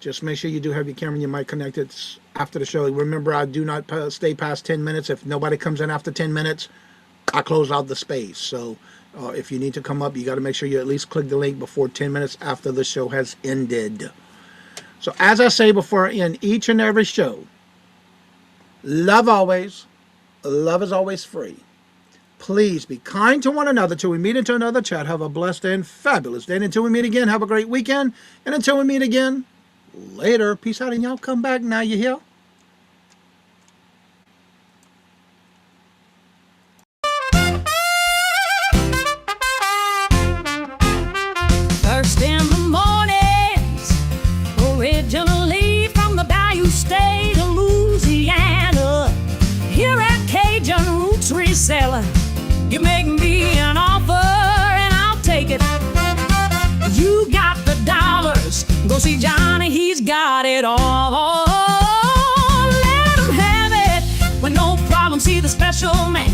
Just make sure you do have your camera and your mic connected after the show. Remember, I do not stay past 10 minutes. If nobody comes in after 10 minutes, I close out the space. So if you need to come up, you got to make sure you at least click the link before 10 minutes after the show has ended. So as I say before I end each and every show, love always. Love is always free. Please be kind to one another till we meet into another chat. Have a blessed and fabulous day. And until we meet again, have a great weekend. And until we meet again, later. Peace out, and y'all come back now. You hear? First in the mornings, originally from the Bayou State of Louisiana. Here at Cajun Roots Reseller, you make me an offer and I'll take it. You got the dollars, go see Johnny, he's got it all. Let him have it with no problem, see the special man.